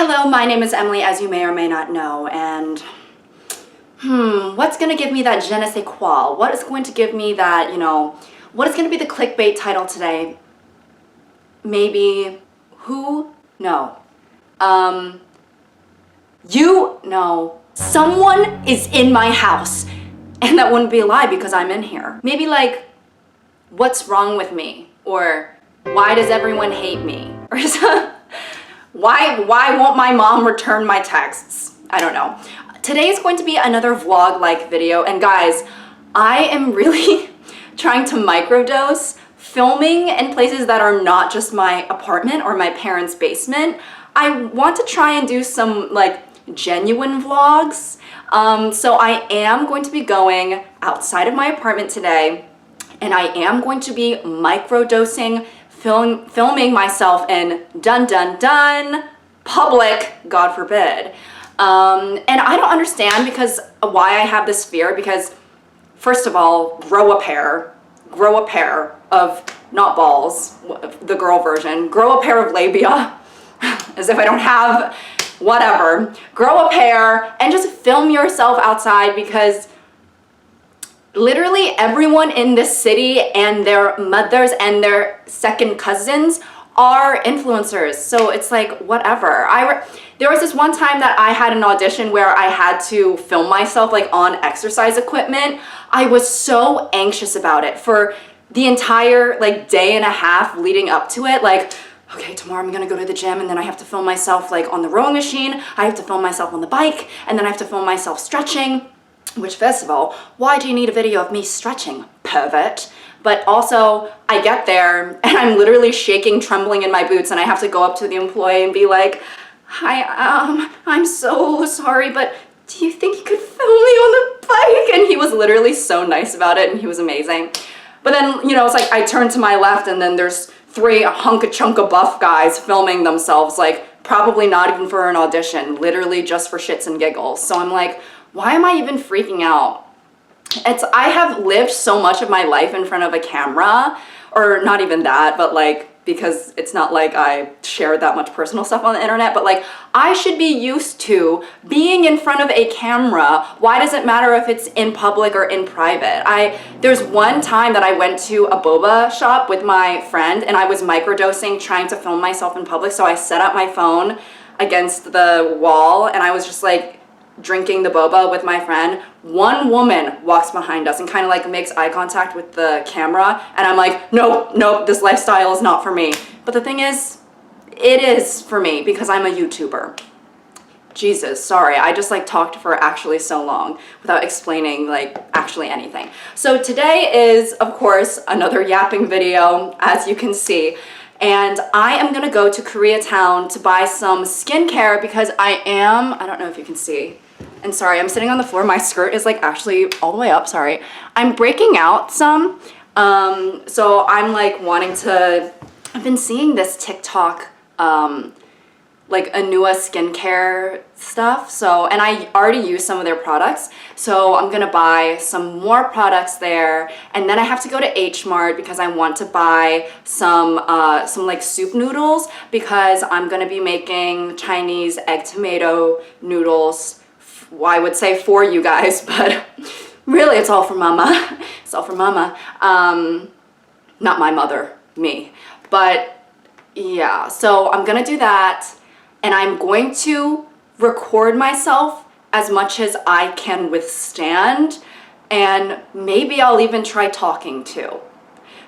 Hello, my name is Emily, as you may or may not know, and what's gonna give me that je ne sais quoi? What is going to give me that, what is gonna be the clickbait title today? Maybe, who? No. You? No. Someone is in my house, and that wouldn't be a lie because I'm in here. Maybe like, what's wrong with me? Or why does everyone hate me? Or why won't my mom return my texts? I don't know. Today is going to be another vlog-like video, and guys, I am really trying to microdose filming in places that are not just my apartment or my parents' basement. I want to try and do some like genuine vlogs. So I am going to be going outside of my apartment today, and I am going to be microdosing filming myself in dun public, God forbid. And I don't understand why I have this fear, because first of all, grow a pair of, not balls, the girl version, grow a pair of labia, as if I don't have, whatever. Grow a pair and just film yourself outside, because literally everyone in this city and their mothers and their second cousins are influencers. So it's like, whatever. There was this one time that I had an audition where I had to film myself like on exercise equipment. I was so anxious about it for the entire like day and a half leading up to it. Like, okay, tomorrow I'm gonna go to the gym, and then I have to film myself like on the rowing machine. I have to film myself on the bike, and then I have to film myself stretching. Which, first of all, why do you need a video of me stretching, pervert? But also, I get there and I'm literally shaking, trembling in my boots, and I have to go up to the employee and be like, hi, I'm so sorry, but do you think you could film me on the bike? And he was literally so nice about it, and he was amazing. But then, it's like I turn to my left, and then there's three hunka-chunka buff guys filming themselves, like probably not even for an audition, literally just for shits and giggles. So I'm like, why am I even freaking out? I have lived so much of my life in front of a camera, or not even that, but like, because it's not like I share that much personal stuff on the internet, but like, I should be used to being in front of a camera. Why does it matter if it's in public or in private? There's one time that I went to a boba shop with my friend, and I was microdosing, trying to film myself in public, so I set up my phone against the wall, and I was just like, drinking the boba with my friend. One woman walks behind us and kind of like makes eye contact with the camera, and I'm like, nope, this lifestyle is not for me. But the thing is, it is for me because I'm a YouTuber. Jesus, sorry, I just like talked for actually so long without explaining like actually anything. So today is, of course, another yapping video, as you can see. And I am gonna go to Koreatown to buy some skincare because I don't know if you can see. And sorry, I'm sitting on the floor. My skirt is like actually all the way up, sorry. I'm breaking out some. So I'm like I've been seeing this TikTok, like Anua skincare stuff. So, and I already use some of their products. So I'm gonna buy some more products there. And then I have to go to H Mart because I want to buy some like soup noodles, because I'm gonna be making Chinese egg tomato noodles. I would say for you guys, but really it's all for mama. It's all for mama. Not my mother, me. But yeah, so I'm gonna do that. And I'm going to record myself as much as I can withstand, and maybe I'll even try talking too.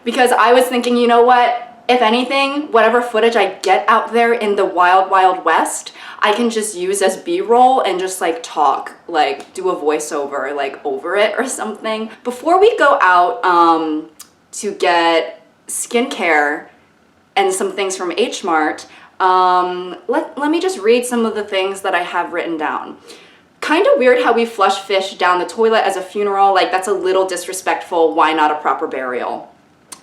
Because I was thinking, you know what? If anything, whatever footage I get out there in the wild, wild west, I can just use as B-roll and just like talk, like do a voiceover like over it or something. Before we go out to get skincare and some things from H Mart, let me just read some of the things that I have written down. Kind of weird how we flush fish down the toilet as a funeral. Like, that's a little disrespectful. Why not a proper burial?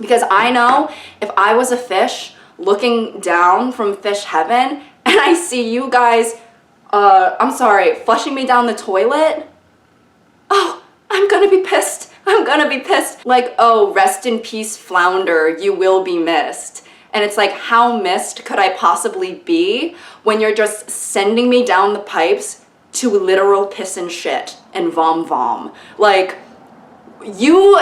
Because I know if I was a fish looking down from fish heaven and I see you guys, flushing me down the toilet, oh, I'm gonna be pissed. I'm gonna be pissed. Like, oh, rest in peace, flounder, you will be missed. And it's like, how missed could I possibly be when you're just sending me down the pipes to literal piss and shit and vom vom? Like, you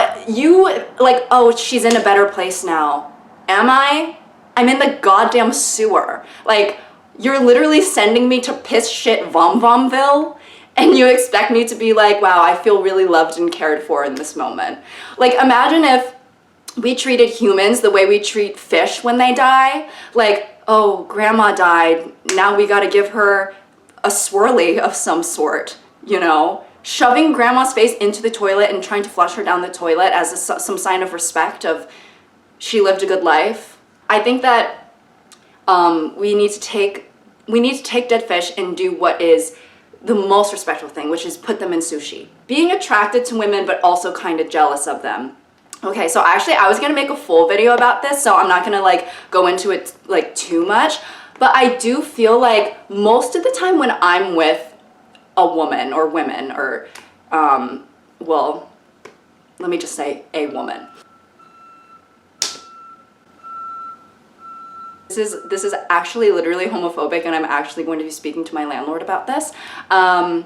like, oh, she's in a better place now. Am I? I'm in the goddamn sewer. Like, you're literally sending me to piss shit vom vomville, and you expect me to be like, wow, I feel really loved and cared for in this moment. Like, imagine if we treated humans the way we treat fish when they die. Like, oh, grandma died, now we gotta give her a swirly of some sort, you know? Shoving grandma's face into the toilet and trying to flush her down the toilet as some sign of respect of she lived a good life. I think that we need to take dead fish and do what is the most respectful thing, which is put them in sushi. Being attracted to women, but also kind of jealous of them. Okay, so actually I was gonna make a full video about this, so I'm not gonna like go into it like too much, but I do feel like most of the time when I'm with a woman or women or, well, let me just say a woman. This is actually literally homophobic, and I'm actually going to be speaking to my landlord about this. But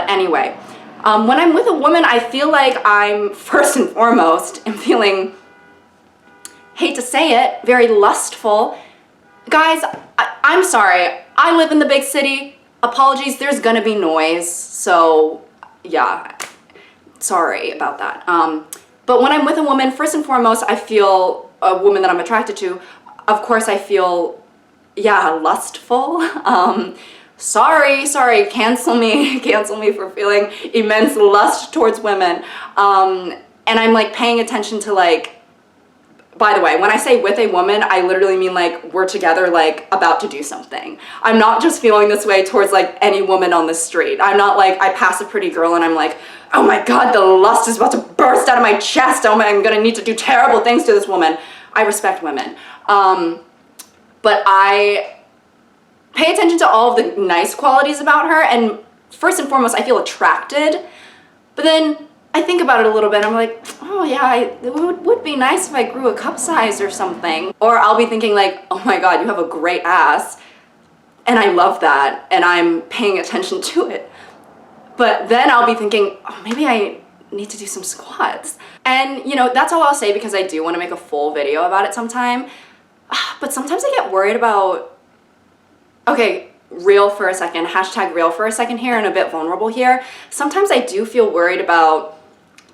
anyway, when I'm with a woman, I feel like I'm first and foremost am feeling, hate to say it, very lustful. Guys, I'm sorry, I live in the big city. Apologies, there's gonna be noise, so yeah, sorry about that. But when I'm with a woman, first and foremost, I feel a woman that I'm attracted to. Of course, I feel, yeah, lustful. Sorry, cancel me for feeling immense lust towards women. And I'm like paying attention to like, by the way, when I say with a woman, I literally mean like we're together, like about to do something. I'm not just feeling this way towards like any woman on the street. I'm not like I pass a pretty girl and I'm like, oh my God, the lust is about to burst out of my chest. Oh my, I'm gonna need to do terrible things to this woman. I respect women. But I pay attention to all of the nice qualities about her, and first and foremost, I feel attracted. But then I think about it a little bit, I'm like, oh yeah, it would be nice if I grew a cup size or something. Or I'll be thinking like, oh my God, you have a great ass, and I love that, and I'm paying attention to it. But then I'll be thinking, oh, maybe I need to do some squats. And you know, that's all I'll say, because I do want to make a full video about it sometime. But sometimes I get worried about, okay, real for a second, hashtag real for a second here, and a bit vulnerable here. Sometimes I do feel worried about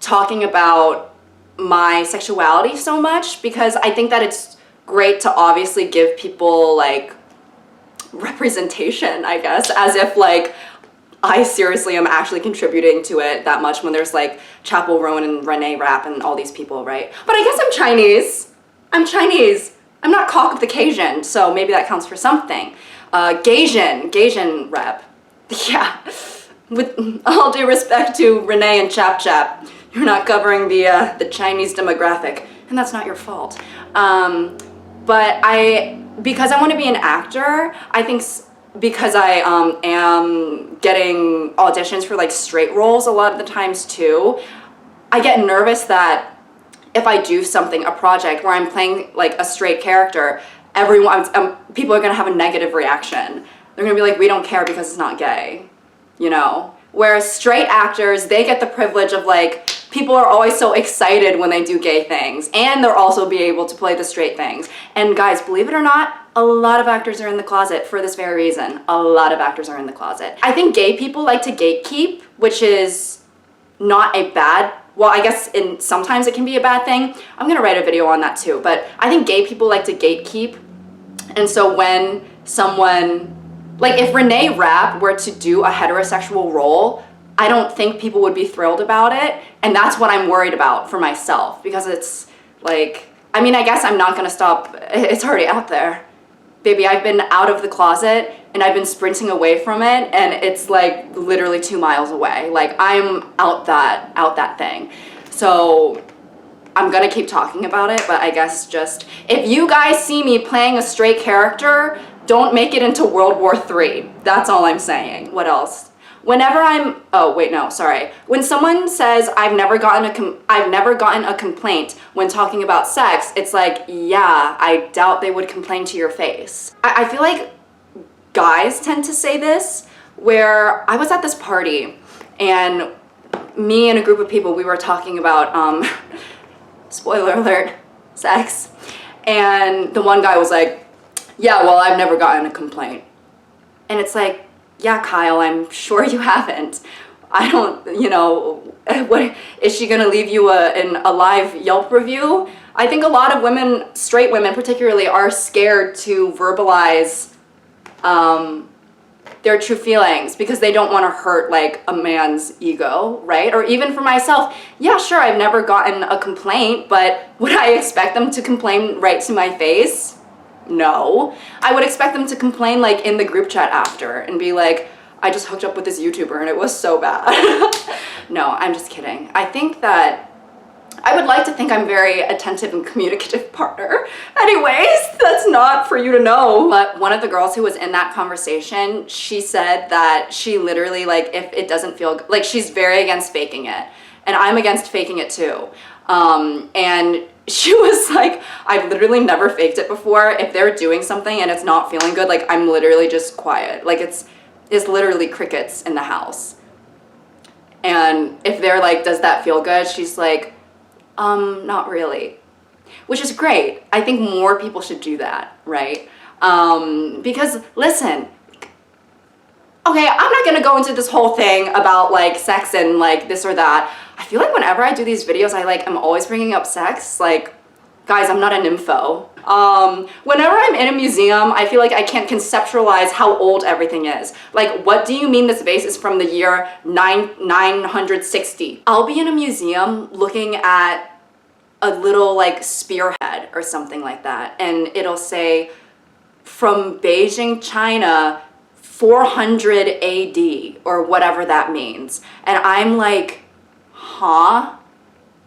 talking about my sexuality so much, because I think that it's great to obviously give people like representation, I guess, as if like I seriously am actually contributing to it that much when there's like Chapel Rowan and Renee Rapp and all these people, right? But I guess I'm Chinese. I'm not cock of the Cajun, so maybe that counts for something. Gaysian rep. Yeah, with all due respect to Renee and Chap Chap, you're not covering the Chinese demographic, and that's not your fault. But because I want to be an actor, I think because I am getting auditions for like straight roles a lot of the times too, I get nervous that if I do something, a project where I'm playing like a straight character, people are gonna have a negative reaction. They're gonna be like, we don't care because it's not gay, you know? Whereas straight actors, they get the privilege of like, people are always so excited when they do gay things, and they'll also be able to play the straight things. And guys, believe it or not, a lot of actors are in the closet for this very reason. A lot of actors are in the closet. I think gay people like to gatekeep, which is not a bad, well, I guess sometimes it can be a bad thing. I'm gonna write a video on that too, but I think gay people like to gatekeep. And so when someone, like if Renee Rapp were to do a heterosexual role, I don't think people would be thrilled about it. And that's what I'm worried about for myself, because it's like, I mean, I guess I'm not gonna stop, it's already out there. Baby, I've been out of the closet and I've been sprinting away from it, and it's like literally 2 miles away. Like I'm out that thing. So I'm gonna keep talking about it, but I guess just, if you guys see me playing a straight character, don't make it into World War III. That's all I'm saying. What else? Whenever I'm, oh wait, no, sorry. When someone says I've never gotten a complaint when talking about sex, it's like, yeah, I doubt they would complain to your face. I feel like guys tend to say this, where I was at this party and me and a group of people, we were talking about, spoiler alert, sex. And the one guy was like, yeah, well, I've never gotten a complaint. And it's like, yeah, Kyle, I'm sure you haven't. I don't, you know, what is she gonna leave you a live Yelp review? I think a lot of women, straight women particularly, are scared to verbalize their true feelings because they don't want to hurt like a man's ego, right? Or even for myself, yeah, sure, I've never gotten a complaint, but would I expect them to complain right to my face? No. I would expect them to complain like in the group chat after and be like, I just hooked up with this YouTuber and it was so bad. No, I'm just kidding. I think that I would like to think I'm very attentive and communicative partner. Anyways, that's not for you to know. But one of the girls who was in that conversation, she said that she literally, like, if it doesn't feel, like, she's very against faking it. And I'm against faking it too. And she was like, I've literally never faked it before. If they're doing something and it's not feeling good, like, I'm literally just quiet. Like, it's literally crickets in the house. And if they're like, does that feel good? She's like, not really. Which is great. I think more people should do that, right? Because listen, okay, I'm not gonna go into this whole thing about like sex and like this or that. I feel like whenever I do these videos, I'm always bringing up sex. Like, guys, I'm not a nympho. Whenever I'm in a museum, I feel like I can't conceptualize how old everything is. Like, what do you mean this vase is from the year 960? I'll be in a museum looking at a little like spearhead or something like that, and it'll say from Beijing, China, 400 AD or whatever that means. And I'm like, huh?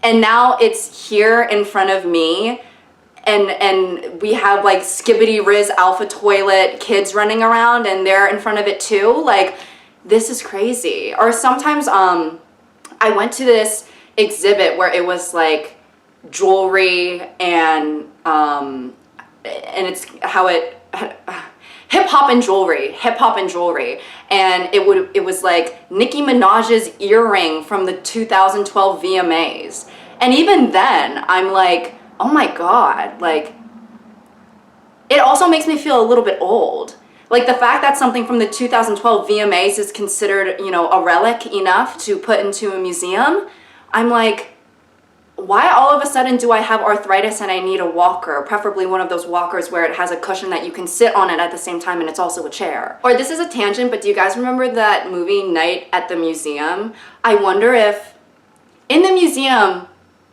And now it's here in front of me, and we have like Skibbity Riz Alpha Toilet kids running around and they're in front of it too. Like, this is crazy. Or sometimes I went to this exhibit where it was like jewelry and it's how it hip hop and jewelry, and it was like Nicki Minaj's earring from the 2012 VMAs. And even then, I'm like, oh my god, like, it also makes me feel a little bit old. Like, the fact that something from the 2012 VMAs is considered, you know, a relic enough to put into a museum, I'm like, why all of a sudden do I have arthritis and I need a walker? Preferably one of those walkers where it has a cushion that you can sit on it at the same time and it's also a chair. Or this is a tangent, but do you guys remember that movie Night at the Museum? I wonder if in the museum,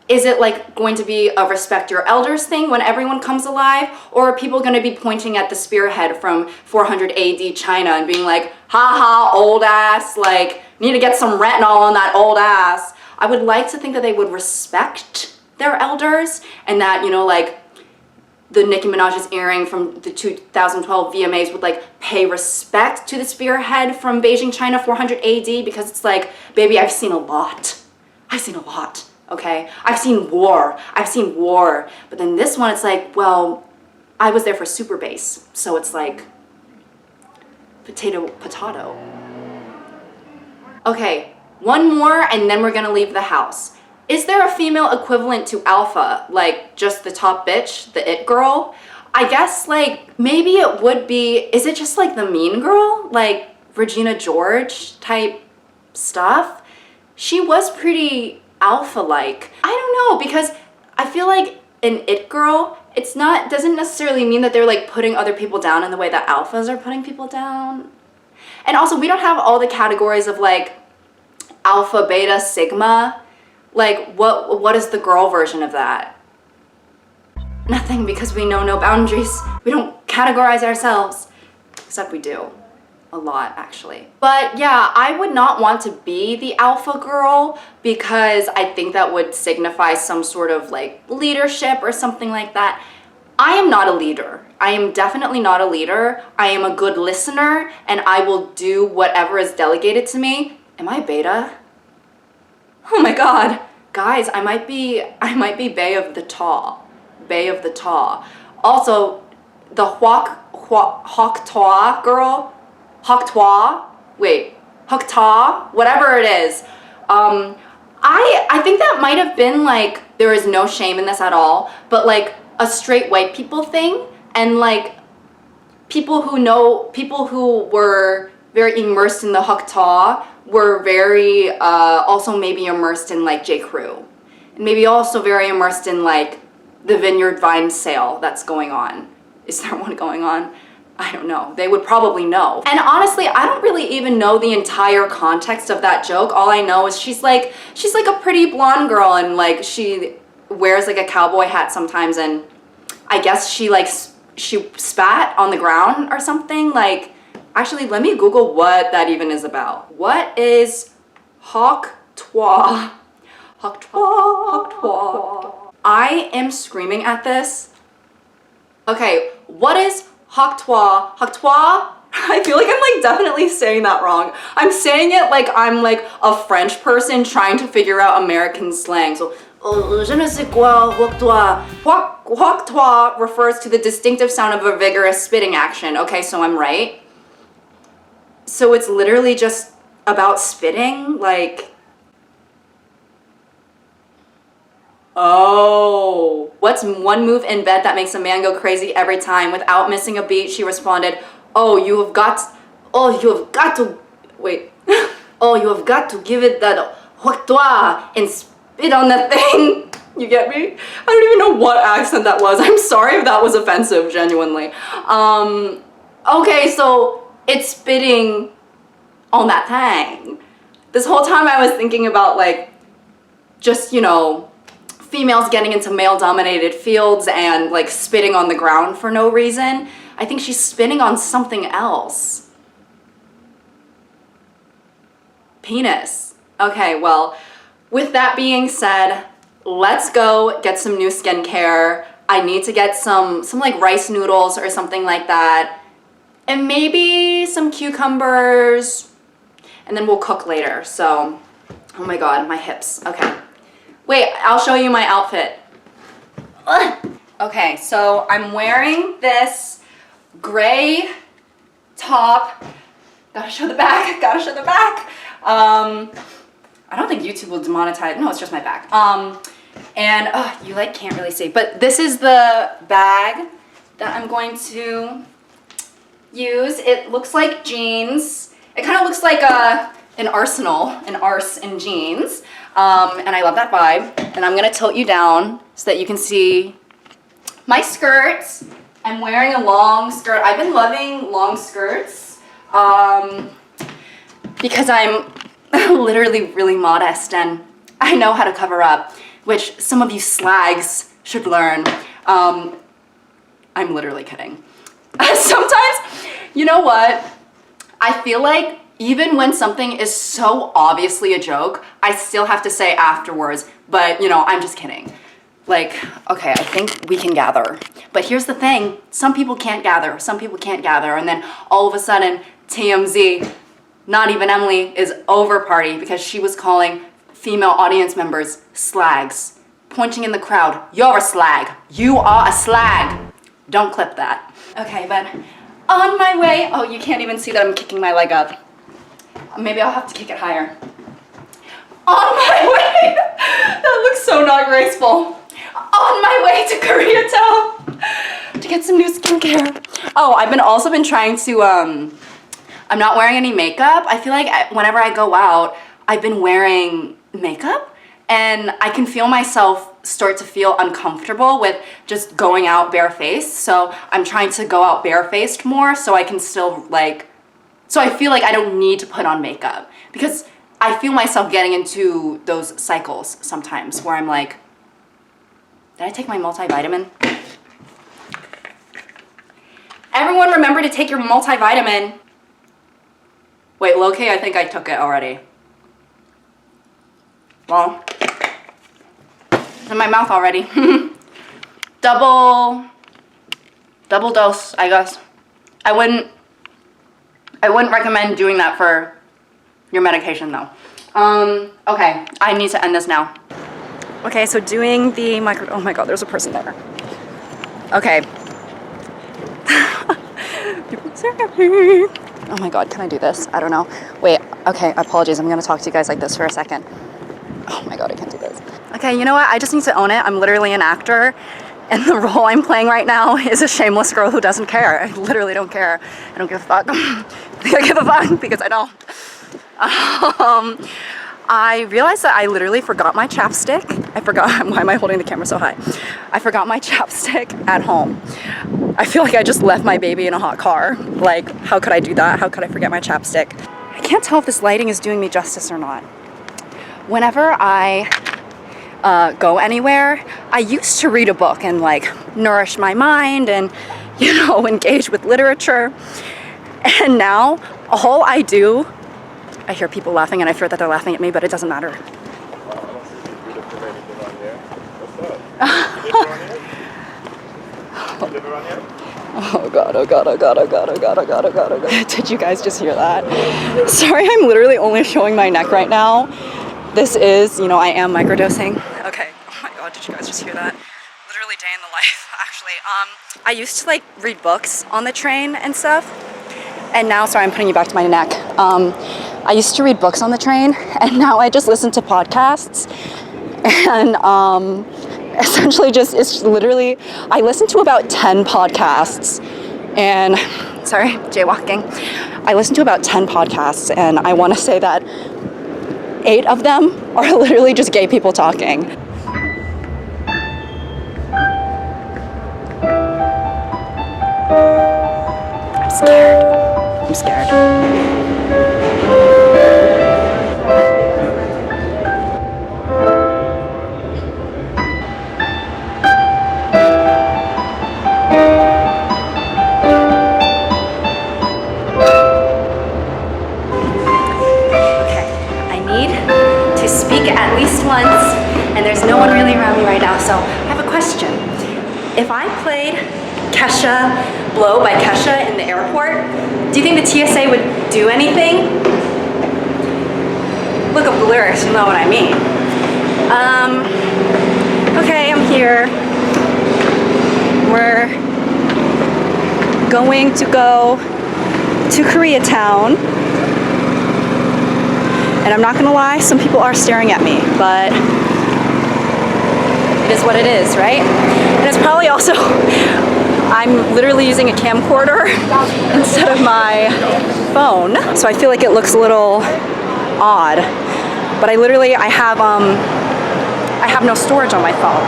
is it like going to be a respect your elders thing when everyone comes alive? Or are people gonna be pointing at the spearhead from 400 AD China and being like, haha, old ass, like, need to get some retinol on that old ass? I would like to think that they would respect their elders and that, you know, like the Nicki Minaj's earring from the 2012 VMAs would like pay respect to the spearhead from Beijing, China, 400 AD, because it's like, baby, I've seen a lot. Okay? I've seen war. But then this one, it's like, well, I was there for Super Bass. So it's like, potato. Okay. One more and then we're gonna leave the house. Is there a female equivalent to alpha? Like just the top bitch, the it girl? I guess like maybe it would be, is it just like the mean girl? Like Regina George type stuff? She was pretty alpha-like. I don't know, because I feel like an it girl, doesn't necessarily mean that they're like putting other people down in the way that alphas are putting people down. And also we don't have all the categories of like alpha, beta, sigma. Like, what is the girl version of that? Nothing, because we know no boundaries. We don't categorize ourselves. Except we do. A lot, actually. But yeah, I would not want to be the alpha girl because I think that would signify some sort of like leadership or something like that. I am not a leader. I am definitely not a leader. I am a good listener, and I will do whatever is delegated to me. Am I beta? Oh my god. Guys, I might be Bay of the Taw. Bay of the Taw. Also, the Hok Twa girl, Hok Twa, wait, Hok Ta, whatever it is. I think that might have been like, there is no shame in this at all, but like a straight white people thing, and like people who were very immersed in the Hok Ta were very also maybe immersed in like J. Crew, and maybe also very immersed in like the Vineyard Vine sale that's going on. Is there one going on? I don't know. They would probably know. And honestly, I don't really even know the entire context of that joke. All I know is she's like a pretty blonde girl, and like she wears like a cowboy hat sometimes, and I guess she spat on the ground or something. Like, actually, let me Google what that even is about. What is Hok Twa? Hok Twa, Hok Twa. I am screaming at this. Okay, what is Hok Twa? Hok Twa? I feel like I'm like definitely saying that wrong. I'm saying it like I'm like a French person trying to figure out American slang. So, je ne sais quoi, Hok Twa. Hok Twa refers to the distinctive sound of a vigorous spitting action. Okay, so I'm right. So it's literally just about spitting, like... Oh, what's one move in bed that makes a man go crazy every time? Without missing a beat, she responded, oh, you have got to, wait. Oh, you have got to give it that Hok Twa and spit on that thing. You get me? I don't even know what accent that was. I'm sorry if that was offensive, genuinely. Okay, so it's spitting on that thing. This whole time I was thinking about like, just, you know, females getting into male-dominated fields and like spitting on the ground for no reason. I think she's spitting on something else. Penis. Okay, well, with that being said, let's go get some new skincare. I need to get some like rice noodles or something like that. And maybe some cucumbers. And then we'll cook later. So, oh my god, my hips. Okay. Wait, I'll show you my outfit. Ugh. Okay, so I'm wearing this gray top. Gotta show the back, gotta show the back. I don't think YouTube will demonetize. No, it's just my back. And you like can't really see, but this is the bag that I'm going to use. It looks like jeans. It kind of looks like an arsenal, an arse in jeans. And I love that vibe. And I'm gonna tilt you down so that you can see my skirts. I'm wearing a long skirt. I've been loving long skirts because I'm literally really modest and I know how to cover up, which some of you slags should learn. I'm literally kidding. Sometimes, you know what? I feel like even when something is so obviously a joke, I still have to say afterwards, but you know, I'm just kidding. Like, okay, I think we can gather. But here's the thing, some people can't gather, some people can't gather, and then all of a sudden, TMZ, not even Emily, is over party because she was calling female audience members slags, pointing in the crowd, you're a slag, you are a slag. Don't clip that. Okay, but on my way, oh, you can't even see that I'm kicking my leg up. Maybe I'll have to kick it higher. On my way, that looks so not graceful. On my way to Koreatown to get some new skincare. Oh, I've also been trying to, I'm not wearing any makeup. I feel like whenever I go out, I've been wearing makeup and I can feel myself start to feel uncomfortable with just going out barefaced. So I'm trying to go out barefaced more so I can still like, so I feel like I don't need to put on makeup because I feel myself getting into those cycles sometimes where I'm like, did I take my multivitamin? Everyone remember to take your multivitamin. Wait, low-key, I think I took it already. Well, it's in my mouth already. Double Double dose, I guess. I wouldn't recommend doing that for your medication though. Okay, I need to end this now. Okay, so doing the micro, oh my God, there's a person there. Okay. People staring at me. Oh my God, can I do this? I don't know. Wait, okay, apologies. I'm gonna talk to you guys like this for a second. Oh my God, I can't do this. Okay, you know what? I just need to own it. I'm literally an actor, and the role I'm playing right now is a shameless girl who doesn't care. I literally don't care. I don't give a fuck. I give a fuck because I don't. I realized that I literally forgot my chapstick. I forgot, why am I holding the camera so high? I forgot my chapstick at home. I feel like I just left my baby in a hot car. Like, how could I do that? How could I forget my chapstick? I can't tell if this lighting is doing me justice or not. Whenever I go anywhere, I used to read a book and like nourish my mind and, you know, engage with literature. And now all I do, I hear people laughing and I fear that they're laughing at me, but it doesn't matter. Oh God, oh God, oh God, oh God, oh God, oh God, oh God, oh God. Did you guys just hear that? Sorry, I'm literally only showing my neck right now. This is, you know, I am microdosing. Okay, oh my God, did you guys just hear that? Literally day in the life, actually. I used to like read books on the train and stuff. And now, sorry, I'm putting you back to my neck. I used to read books on the train, and now I just listen to podcasts. And essentially just, it's literally, I listen to about 10 podcasts. And, sorry, jaywalking. I listen to about 10 podcasts, and I want to say that 8 of them are literally just gay people talking. I'm scared. I'm scared. At least once, and there's no one really around me right now, so I have a question. If I played Kesha, Blow by Kesha in the airport, do you think the TSA would do anything? Look up the lyrics, you'll know what I mean. Okay, I'm here. We're going to go to Koreatown. And I'm not gonna lie, some people are staring at me, but it is what it is, right? And it's probably also, I'm literally using a camcorder instead of my phone, so I feel like it looks a little odd. But I have no storage on my phone,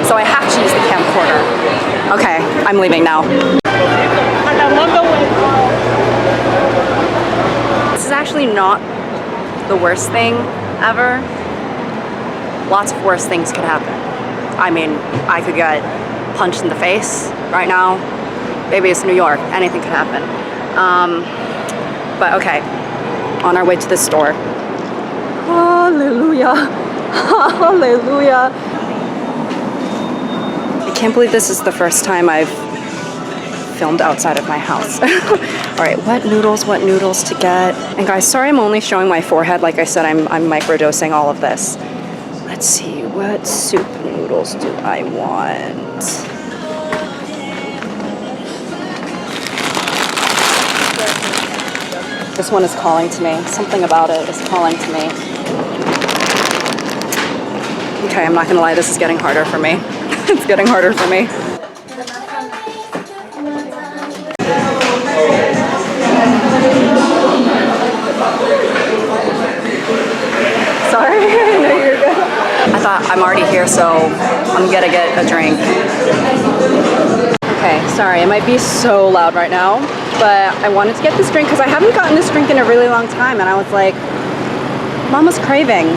so I have to use the camcorder. Okay, I'm leaving now. This is actually not the worst thing ever. Lots of worse things could happen. I mean, I could get punched in the face right now. Maybe it's New York, anything could happen. But okay, on our way to the store. Hallelujah, hallelujah. I can't believe this is the first time I've filmed outside of my house. All right, what noodles to get? And guys, sorry I'm only showing my forehead. Like I said, I'm microdosing all of this. Let's see, what soup noodles do I want? This one is calling to me. Something about it is calling to me. Okay, I'm not gonna lie, this is getting harder for me. It's getting harder for me. Sorry, no, you're good. I thought I'm already here, so I'm gonna get a drink. Okay, sorry, it might be so loud right now, but I wanted to get this drink because I haven't gotten this drink in a really long time, and I was like, Mama's craving.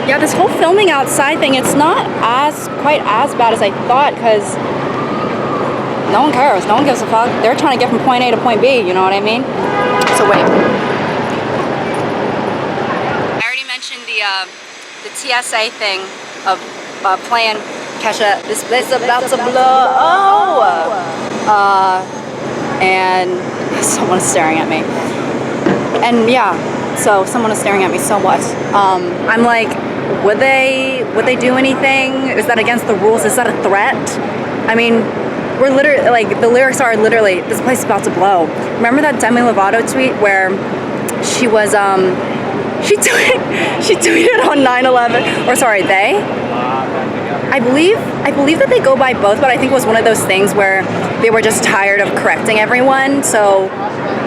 Yeah, this whole filming outside thing, it's not quite as bad as I thought, because no one cares, no one gives a fuck. They're trying to get from point A to point B, you know what I mean? So wait. I already mentioned the TSA thing of playing Kesha, this place is about to blow. And someone's staring at me. And yeah, so someone is staring at me, so what? I'm like, would they do anything? Is that against the rules? Is that a threat? I mean, we're literally, like, the lyrics are literally, this place is about to blow. Remember that Demi Lovato tweet where she was, she tweeted on 9/11, or sorry, they? I believe that they go by both, but I think it was one of those things where they were just tired of correcting everyone, so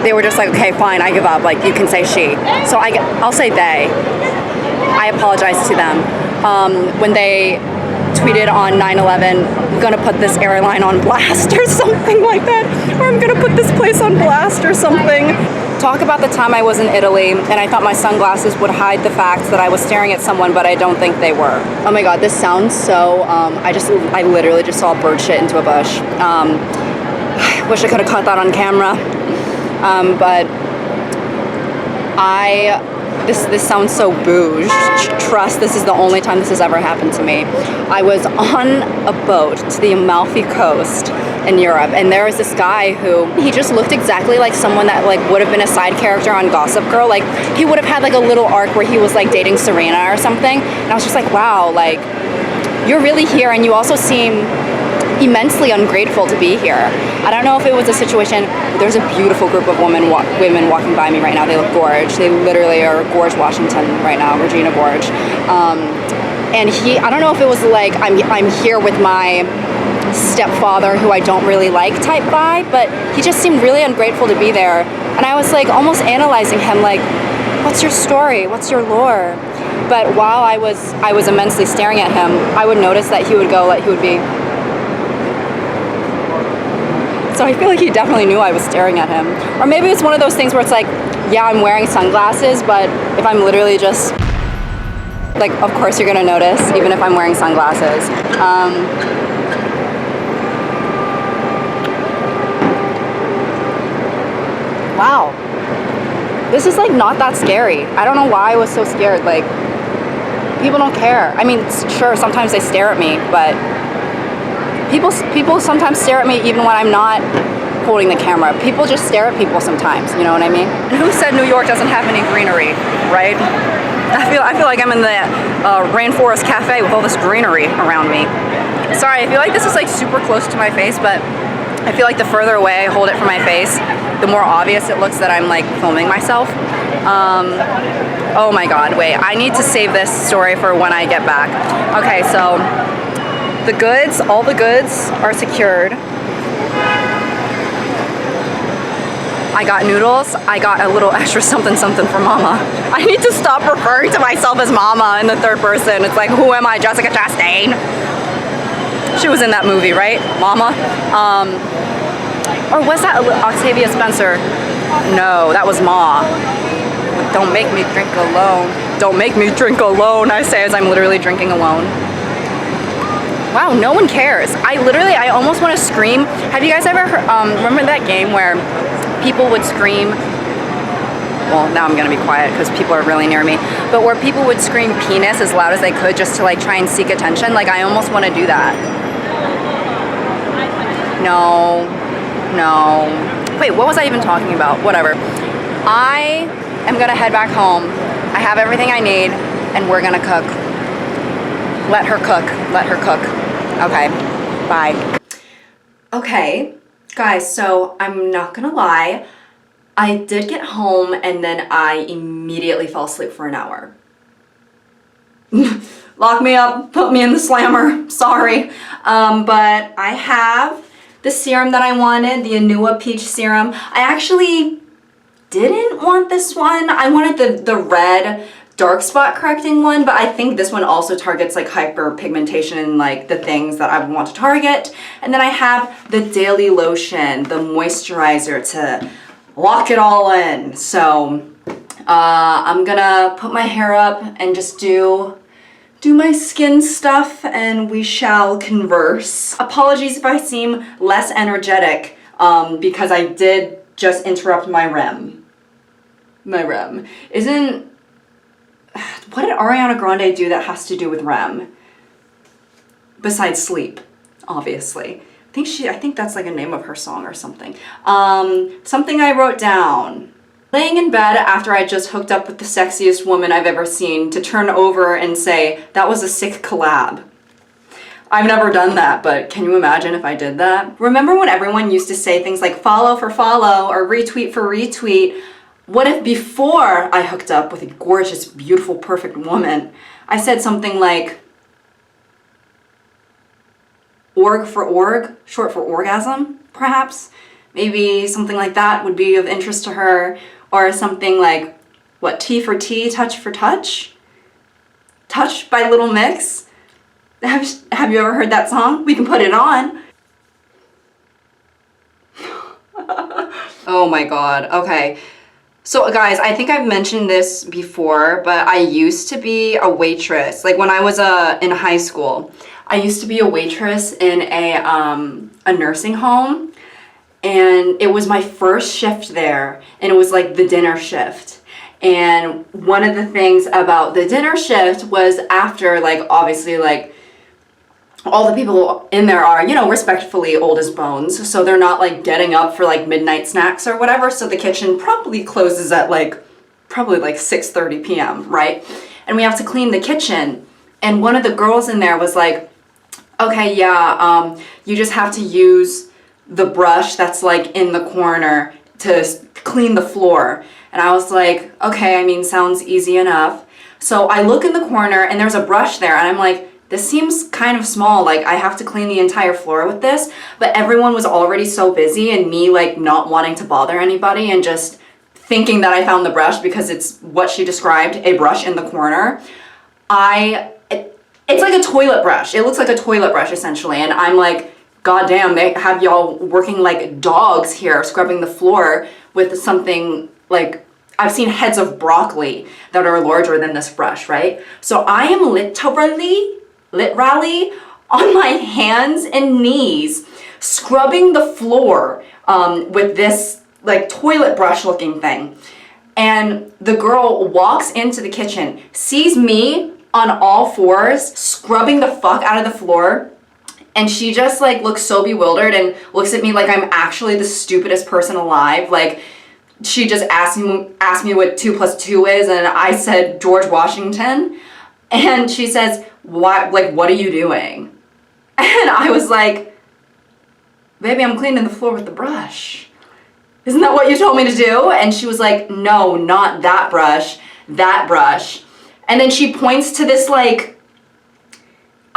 they were just like, okay, fine, I give up, like, you can say she. So I'll say they. I apologize to them. When they tweeted on 9/11, I'm gonna put this airline on blast or something like that, or I'm gonna put this place on blast or something. Talk about the time I was in Italy and I thought my sunglasses would hide the fact that I was staring at someone, but I don't think they were. Oh my god, this sounds so, I literally just saw a bird shit into a bush. I wish I could have caught that on camera. But this sounds so bouge. Trust, this is the only time this has ever happened to me. I was on a boat to the Amalfi Coast in Europe, and there was this guy who, he just looked exactly like someone that like would have been a side character on Gossip Girl. Like, he would have had like a little arc where he was like dating Serena or something, and I was just like, wow, like, you're really here, and you also seem immensely ungrateful to be here. I don't know if it was a situation, there's a beautiful group of women walking by me right now. They look gorge. They literally are Gorge, Washington right now, Regina Gorge. And I don't know if it was like, I'm here with my stepfather who I don't really like type vibe, but he just seemed really ungrateful to be there. And I was like almost analyzing him, like, what's your story? What's your lore? But while I was immensely staring at him, I would notice that he would be. So I feel like he definitely knew I was staring at him. Or maybe it's one of those things where it's like, yeah, I'm wearing sunglasses, but if I'm literally just, like, of course you're gonna notice, even if I'm wearing sunglasses. Wow. This is like not that scary. I don't know why I was so scared. Like, people don't care. I mean, sure, sometimes they stare at me, but people sometimes stare at me even when I'm not holding the camera. People just stare at people sometimes, you know what I mean? And who said New York doesn't have any greenery, right? I feel like I'm in the Rainforest Cafe with all this greenery around me. Sorry, I feel like this is like super close to my face, but I feel like the further away I hold it from my face, the more obvious it looks that I'm like filming myself. Oh my god, wait, I need to save this story for when I get back. Okay, so all the goods are secured. I got noodles. I got a little extra something for mama. I need to stop referring to myself as mama in the third person. It's like, who am I, Jessica Chastain? She was in that movie, right? Mama? Or was that Octavia Spencer? No, that was Ma. Don't make me drink alone. Don't make me drink alone, I say as I'm literally drinking alone. Wow, no one cares. I almost want to scream. Have you guys ever heard, remember that game where people would scream? Well, now I'm gonna be quiet because people are really near me. But where people would scream penis as loud as they could just to like try and seek attention. Like, I almost want to do that. No. Wait, what was I even talking about? Whatever. I am gonna head back home. I have everything I need, and we're gonna cook. Let her cook. Let her cook. Okay, bye. Okay, guys, so I'm not gonna lie. I did get home and then I immediately fell asleep for an hour. Lock me up, put me in the slammer, sorry. But I have the serum that I wanted, the Anua Peach Serum. I actually didn't want this one. I wanted the red dark spot correcting one, but I think this one also targets like hyperpigmentation and like the things that I would want to target. And then I have the daily lotion, the moisturizer to lock it all in. So I'm gonna put my hair up and just do my skin stuff and we shall converse. Apologies if I seem less energetic because I did just interrupt my REM. My REM. What did Ariana Grande do that has to do with REM? besides sleep, obviously. I think that's like a name of her song or something. Something I wrote down. Laying in bed after I just hooked up with the sexiest woman I've ever seen to turn over and say, that was a sick collab. I've never done that, but can you imagine if I did that? Remember when everyone used to say things like follow for follow or retweet for retweet? What if before I hooked up with a gorgeous, beautiful, perfect woman, I said something like, org for org, short for orgasm, perhaps? Maybe something like that would be of interest to her. Or something like, what, T for tea, touch for touch? Touch by Little Mix? Have you ever heard that song? We can put it on. Oh my God, okay. So guys, I think I've mentioned this before, but I used to be a waitress. Like when I was in high school, I used to be a waitress in a nursing home. And it was my first shift there, and it was like the dinner shift. And one of the things about the dinner shift was after, like, obviously, like, all the people in there are, you know, respectfully old as bones, so they're not, like, getting up for, like, midnight snacks or whatever, so the kitchen probably closes at, like, probably, like, 6:30 p.m., right? And we have to clean the kitchen, and one of the girls in there was like, okay, yeah, you just have to use the brush that's like in the corner to clean the floor. And I was like, okay, I mean, sounds easy enough. So I look in the corner and there's a brush there and I'm like, this seems kind of small, like I have to clean the entire floor with this. But everyone was already so busy and me like not wanting to bother anybody and just thinking that I found the brush because it's what she described, a brush in the corner. It's like a toilet brush. It looks like a toilet brush essentially. And I'm like, God damn, they have y'all working like dogs here, scrubbing the floor with something like, I've seen heads of broccoli that are larger than this brush, right? So I am literally on my hands and knees scrubbing the floor with this like toilet brush looking thing. And the girl walks into the kitchen, sees me on all fours, scrubbing the fuck out of the floor. And she just like looks so bewildered and looks at me like I'm actually the stupidest person alive. Like she just asked me what 2 + 2 is, and I said George Washington. And she says, what are you doing? And I was like, baby, I'm cleaning the floor with the brush. Isn't that what you told me to do? And she was like, no, not that brush, that brush. And then she points to this like,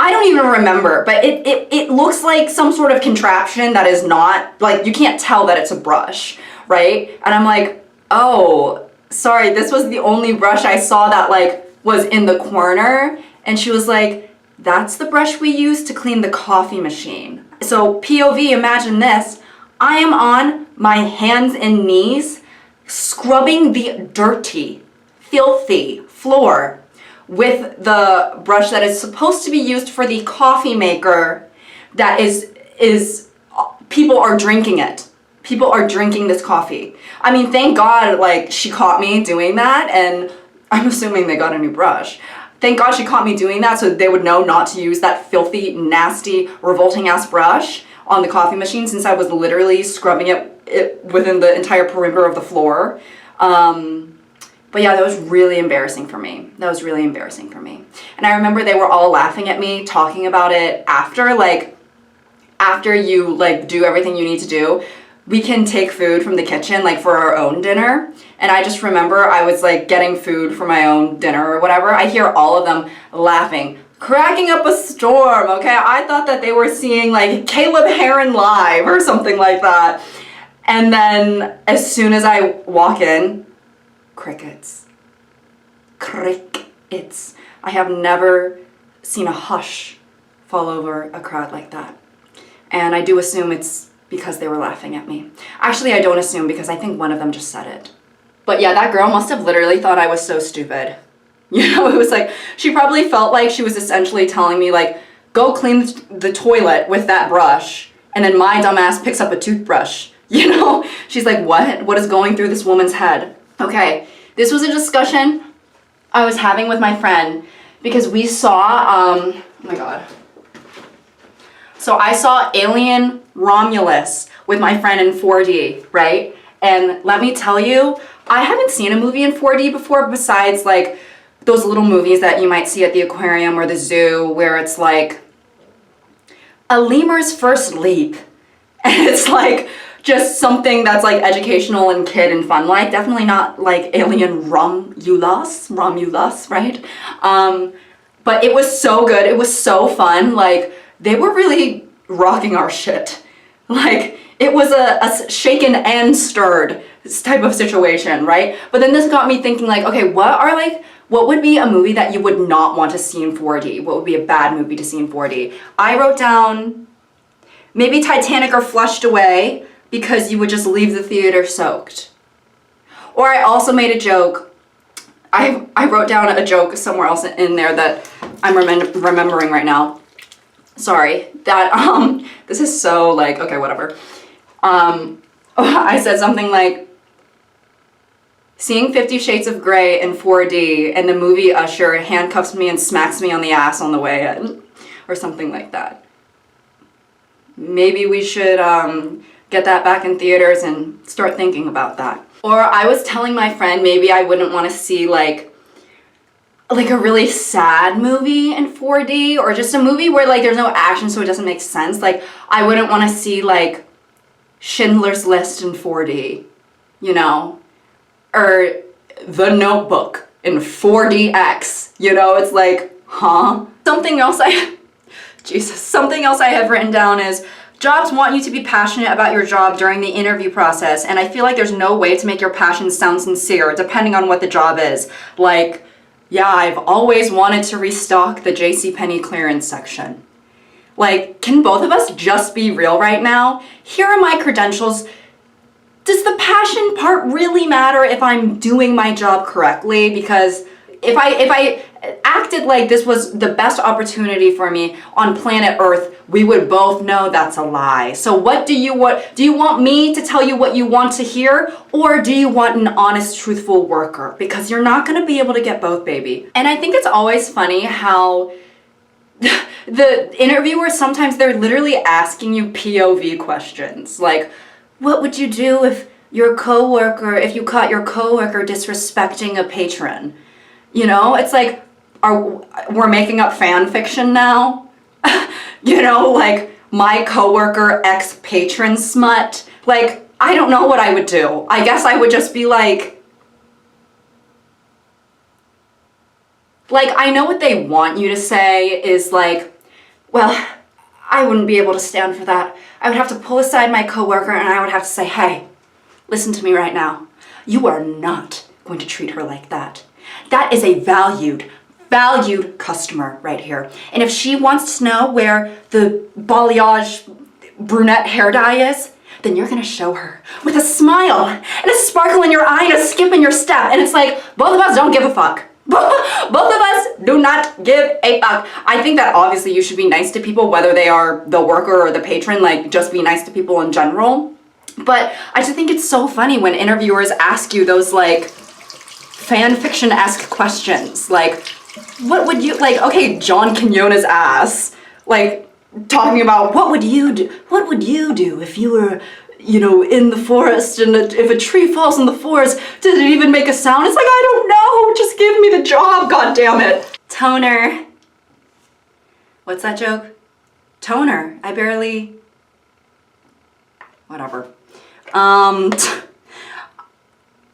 I don't even remember, but it looks like some sort of contraption that is not, like, you can't tell that it's a brush, right? And I'm like, oh, sorry, this was the only brush I saw that, like, was in the corner. And she was like, that's the brush we use to clean the coffee machine. So POV, imagine this. I am on my hands and knees scrubbing the dirty, filthy floor with the brush that is supposed to be used for the coffee maker that is people are drinking it. People are drinking this coffee. I mean, thank God, like, she caught me doing that, and I'm assuming they got a new brush. Thank God she caught me doing that so they would know not to use that filthy, nasty, revolting-ass brush on the coffee machine, since I was literally scrubbing it within the entire perimeter of the floor. But yeah, that was really embarrassing for me. That was really embarrassing for me. And I remember they were all laughing at me, talking about it after, like, after you, like, do everything you need to do, we can take food from the kitchen, like, for our own dinner. And I just remember I was, like, getting food for my own dinner or whatever. I hear all of them laughing, cracking up a storm, okay? I thought that they were seeing, like, Caleb Heron live or something like that. And then as soon as I walk in, crickets. Crickets. I have never seen a hush fall over a crowd like that. And I do assume it's because they were laughing at me. Actually, I don't assume because I think one of them just said it. But yeah, that girl must have literally thought I was so stupid. You know, it was like, she probably felt like she was essentially telling me, like, go clean the toilet with that brush. And then my dumbass picks up a toothbrush. You know? She's like, what? What is going through this woman's head? Okay, this was a discussion I was having with my friend because we saw, oh my God. So I saw Alien Romulus with my friend in 4D, right? And let me tell you, I haven't seen a movie in 4D before besides like those little movies that you might see at the aquarium or the zoo where it's like a lemur's first leap. And it's like just something that's like educational and kid and fun, like definitely not like Alien Romulus, right? But it was so good. It was so fun. Like they were really rocking our shit. Like it was a shaken and stirred type of situation, right? But then this got me thinking like, okay, what would be a movie that you would not want to see in 4D? What would be a bad movie to see in 4D? I wrote down maybe Titanic or Flushed Away because you would just leave the theater soaked. Or I also made a joke. I wrote down a joke somewhere else in there that I'm remembering right now. Sorry, that, this is so like, okay, whatever. I said something like, seeing 50 Shades of Grey in 4D and the movie usher handcuffs me and smacks me on the ass on the way in, or something like that. Maybe we should get that back in theaters and start thinking about that. Or I was telling my friend maybe I wouldn't want to see like a really sad movie in 4D, or just a movie where like there's no action so it doesn't make sense. Like I wouldn't want to see like Schindler's List in 4D, you know, or The Notebook in 4DX, you know, it's like, huh? Something else I have written down is, jobs want you to be passionate about your job during the interview process, and I feel like there's no way to make your passion sound sincere, depending on what the job is. Like, yeah, I've always wanted to restock the JCPenney clearance section. Like, can both of us just be real right now? Here are my credentials. Does the passion part really matter if I'm doing my job correctly? Because if I acted like this was the best opportunity for me on planet Earth, we would both know that's a lie. So what do you want? Do you want me to tell you what you want to hear? Or do you want an honest, truthful worker? Because you're not gonna be able to get both, baby. And I think it's always funny how the interviewers, sometimes they're literally asking you POV questions. Like, what would you do if you caught your coworker disrespecting a patron? You know, it's like, we're making up fan fiction now? You know, like, my coworker ex-patron smut. Like, I don't know what I would do. I guess I would just be like, I know what they want you to say is like, well, I wouldn't be able to stand for that. I would have to pull aside my coworker and I would have to say, hey, listen to me right now. You are not going to treat her like that. That is a valued customer right here. And if she wants to know where the balayage brunette hair dye is, then you're gonna show her with a smile and a sparkle in your eye and a skip in your step. And it's like, both of us don't give a fuck. Both of us do not give a fuck. I think that obviously you should be nice to people, whether they are the worker or the patron, like just be nice to people in general. But I just think it's so funny when interviewers ask you those like fan fiction-esque questions. Like, what would you, like, okay, John Quinones' ass, like, talking about what would you do? What would you do if you were, you know, in the forest and if a tree falls in the forest, did it even make a sound? It's like, I don't know, just give me the job, god damn it. Toner. What's that joke? Toner. I barely, whatever.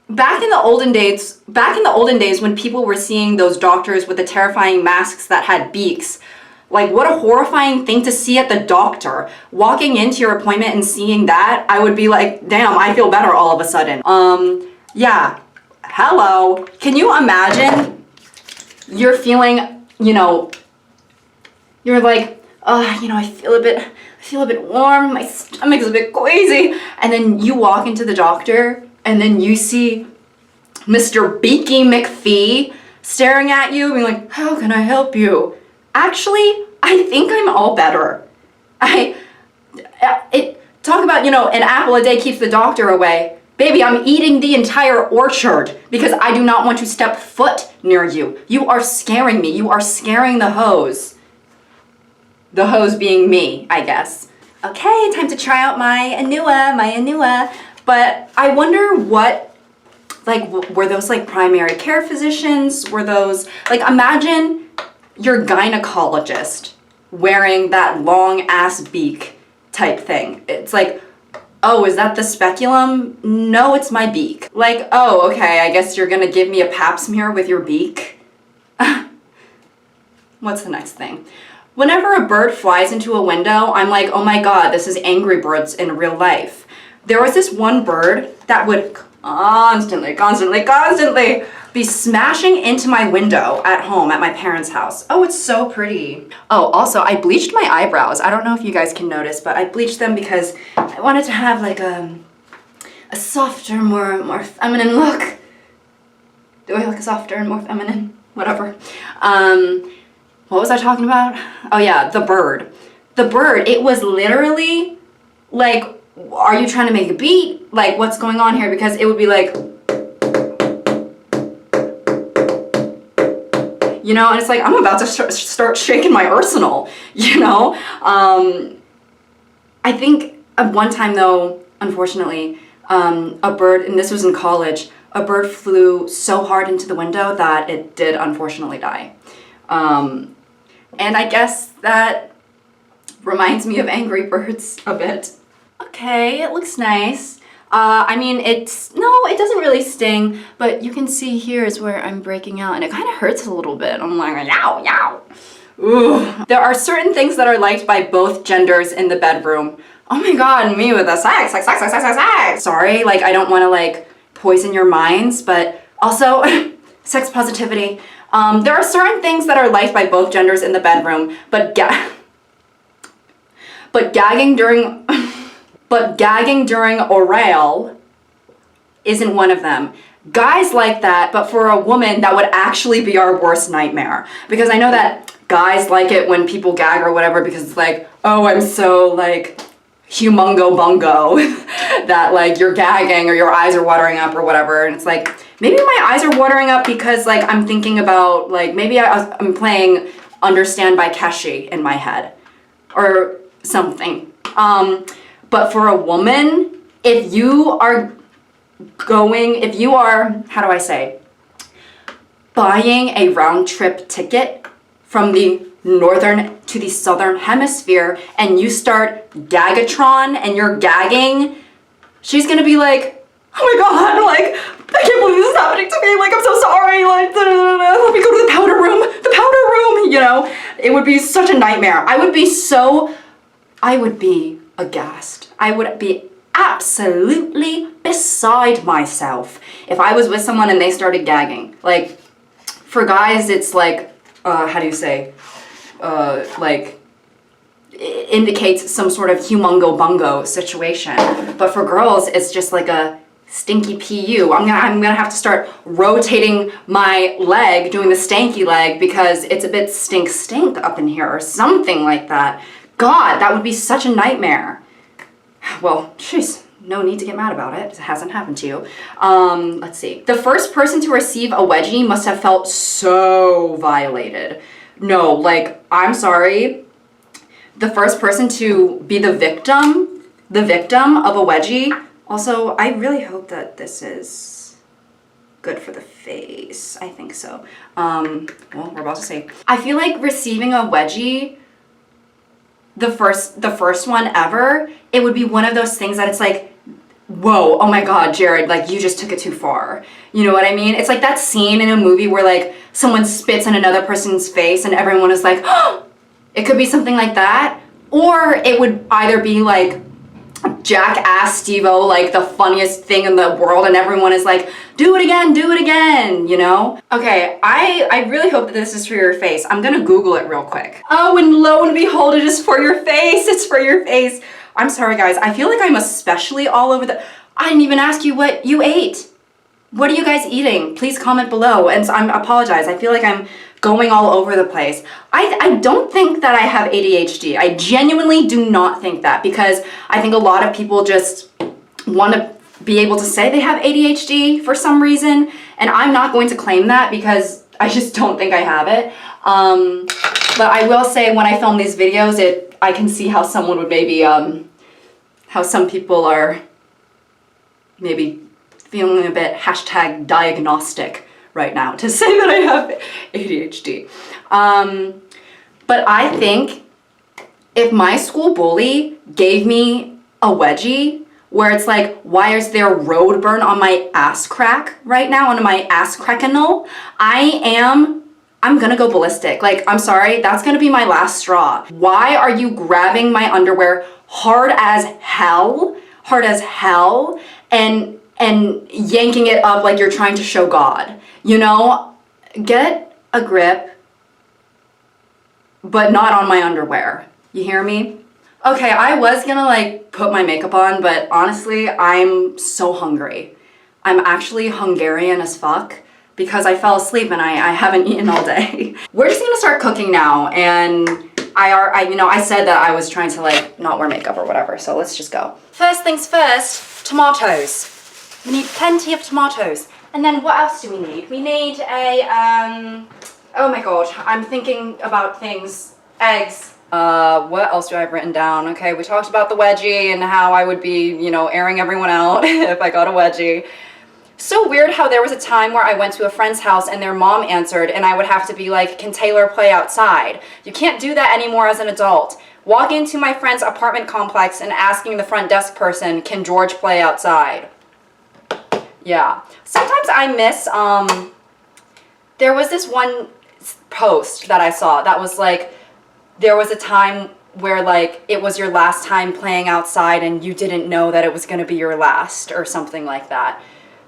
Back in the olden days when people were seeing those doctors with the terrifying masks that had beaks, like what a horrifying thing to see at the doctor. Walking into your appointment and seeing that, I would be like, damn, I feel better all of a sudden. Yeah, hello. Can you imagine you're feeling, you know, you're like, you know, I feel a bit warm, my stomach's a bit queasy, and then you walk into the doctor and then you see Mr. Beaky McPhee staring at you, being like, how can I help you? Actually, I think I'm all better. Talk about, you know, an apple a day keeps the doctor away. Baby, I'm eating the entire orchard because I do not want to step foot near you. You are scaring me. You are scaring the hoes. The hose being me, I guess. Okay, time to try out my Anua. But I wonder what, like, were those like primary care physicians? Were those, like, imagine your gynecologist wearing that long ass beak type thing. It's like, oh, is that the speculum? No, it's my beak. Like, oh, okay, I guess you're gonna give me a pap smear with your beak. What's the next thing? Whenever a bird flies into a window, I'm like, oh my god, this is Angry Birds in real life. There was this one bird that would constantly be smashing into my window at home at my parents' house. Oh, it's so pretty. Oh, also, I bleached my eyebrows. I don't know if you guys can notice, but I bleached them because I wanted to have like a softer, more feminine look. Do I look softer and more feminine? Whatever. What was I talking about? Oh yeah, the bird. The bird, it was literally like, are you trying to make a beat? Like, what's going on here? Because it would be like, you know, and it's like, I'm about to start shaking my arsenal, you know? I think at one time though, unfortunately, a bird, and this was in college, a bird flew so hard into the window that it did unfortunately die. And I guess that reminds me of Angry Birds a bit. Okay, it looks nice. I mean, it doesn't really sting, but you can see here is where I'm breaking out, and it kind of hurts a little bit. I'm like, yow, yow. Ooh. There are certain things that are liked by both genders in the bedroom. Oh my god, me with the sex. Sorry, like, I don't want to, like, poison your minds, but also, sex positivity. There are certain things that are liked by both genders in the bedroom, but gagging during oral isn't one of them. Guys like that, but for a woman, that would actually be our worst nightmare. Because I know that guys like it when people gag or whatever, because it's like, oh, I'm so, like, humongo bungo that, like, you're gagging or your eyes are watering up or whatever. And it's like, maybe my eyes are watering up because, like, I'm thinking about, like, maybe I'm playing Understand by Keshi in my head or something. But for a woman, if you are, how do I say, buying a round trip ticket from the northern to the southern hemisphere and you start gagatron and you're gagging, she's gonna be like, oh my god, like, I can't believe this is happening to me, like, I'm so sorry, like, let me go to the powder room, you know? It would be such a nightmare. I would be aghast. I would be absolutely beside myself if I was with someone and they started gagging. Like, for guys, it's like, how do you say, like, it indicates some sort of humongo bungo situation. But for girls, it's just like a stinky PU. I'm gonna have to start rotating my leg, doing the stanky leg, because it's a bit stink up in here or something like that. God, that would be such a nightmare. Well, jeez, no need to get mad about it. It hasn't happened to you. Let's see. The first person to receive a wedgie must have felt so violated. No, like, I'm sorry. The first person to be the victim of a wedgie. Also, I really hope that this is good for the face. I think so. Well, we're about to see. I feel like receiving a wedgie, the first one ever, it would be one of those things that it's like, whoa, oh my god, Jared, like, you just took it too far. You know what I mean? It's like that scene in a movie where, like, someone spits in another person's face and everyone is like, oh! It could be something like that. Or it would either be like jackass Steve-O, like the funniest thing in the world, and everyone is like, do it again, you know? Okay, I really hope that this is for your face. I'm gonna Google it real quick. Oh, and lo and behold, it is for your face. It's for your face. I'm sorry, guys. I feel like I'm especially all over the... I didn't even ask you what you ate. What are you guys eating? Please comment below. And I apologize. I feel like I'm going all over the place. I don't think that I have ADHD. I genuinely do not think that, because I think a lot of people just want to be able to say they have ADHD for some reason, and I'm not going to claim that because I just don't think I have it. But I will say when I film these videos, I can see how someone would maybe, how some people are maybe feeling a bit hashtag diagnostic right now to say that I have ADHD. But I think if my school bully gave me a wedgie where it's like, why is there road burn on my ass crack right now, on my ass crackanal, I'm gonna go ballistic. Like, I'm sorry, that's gonna be my last straw. Why are you grabbing my underwear hard as hell, and yanking it up like you're trying to show God? You know, get a grip, but not on my underwear. You hear me? Okay, I was gonna like put my makeup on, but honestly, I'm so hungry. I'm actually Hungarian as fuck because I fell asleep and I haven't eaten all day. We're just gonna start cooking now, and I said that I was trying to like not wear makeup or whatever, so let's just go. First things first, tomatoes. We need plenty of tomatoes. And then what else do we need? We need a, oh my god, I'm thinking about things. Eggs. What else do I have written down? Okay, we talked about the wedgie and how I would be, you know, airing everyone out if I got a wedgie. So weird how there was a time where I went to a friend's house and their mom answered and I would have to be like, can Taylor play outside? You can't do that anymore as an adult. Walk into my friend's apartment complex and asking the front desk person, can George play outside? Yeah. Sometimes I miss, there was this one post that I saw that was like, there was a time where like it was your last time playing outside and you didn't know that it was going to be your last or something like that.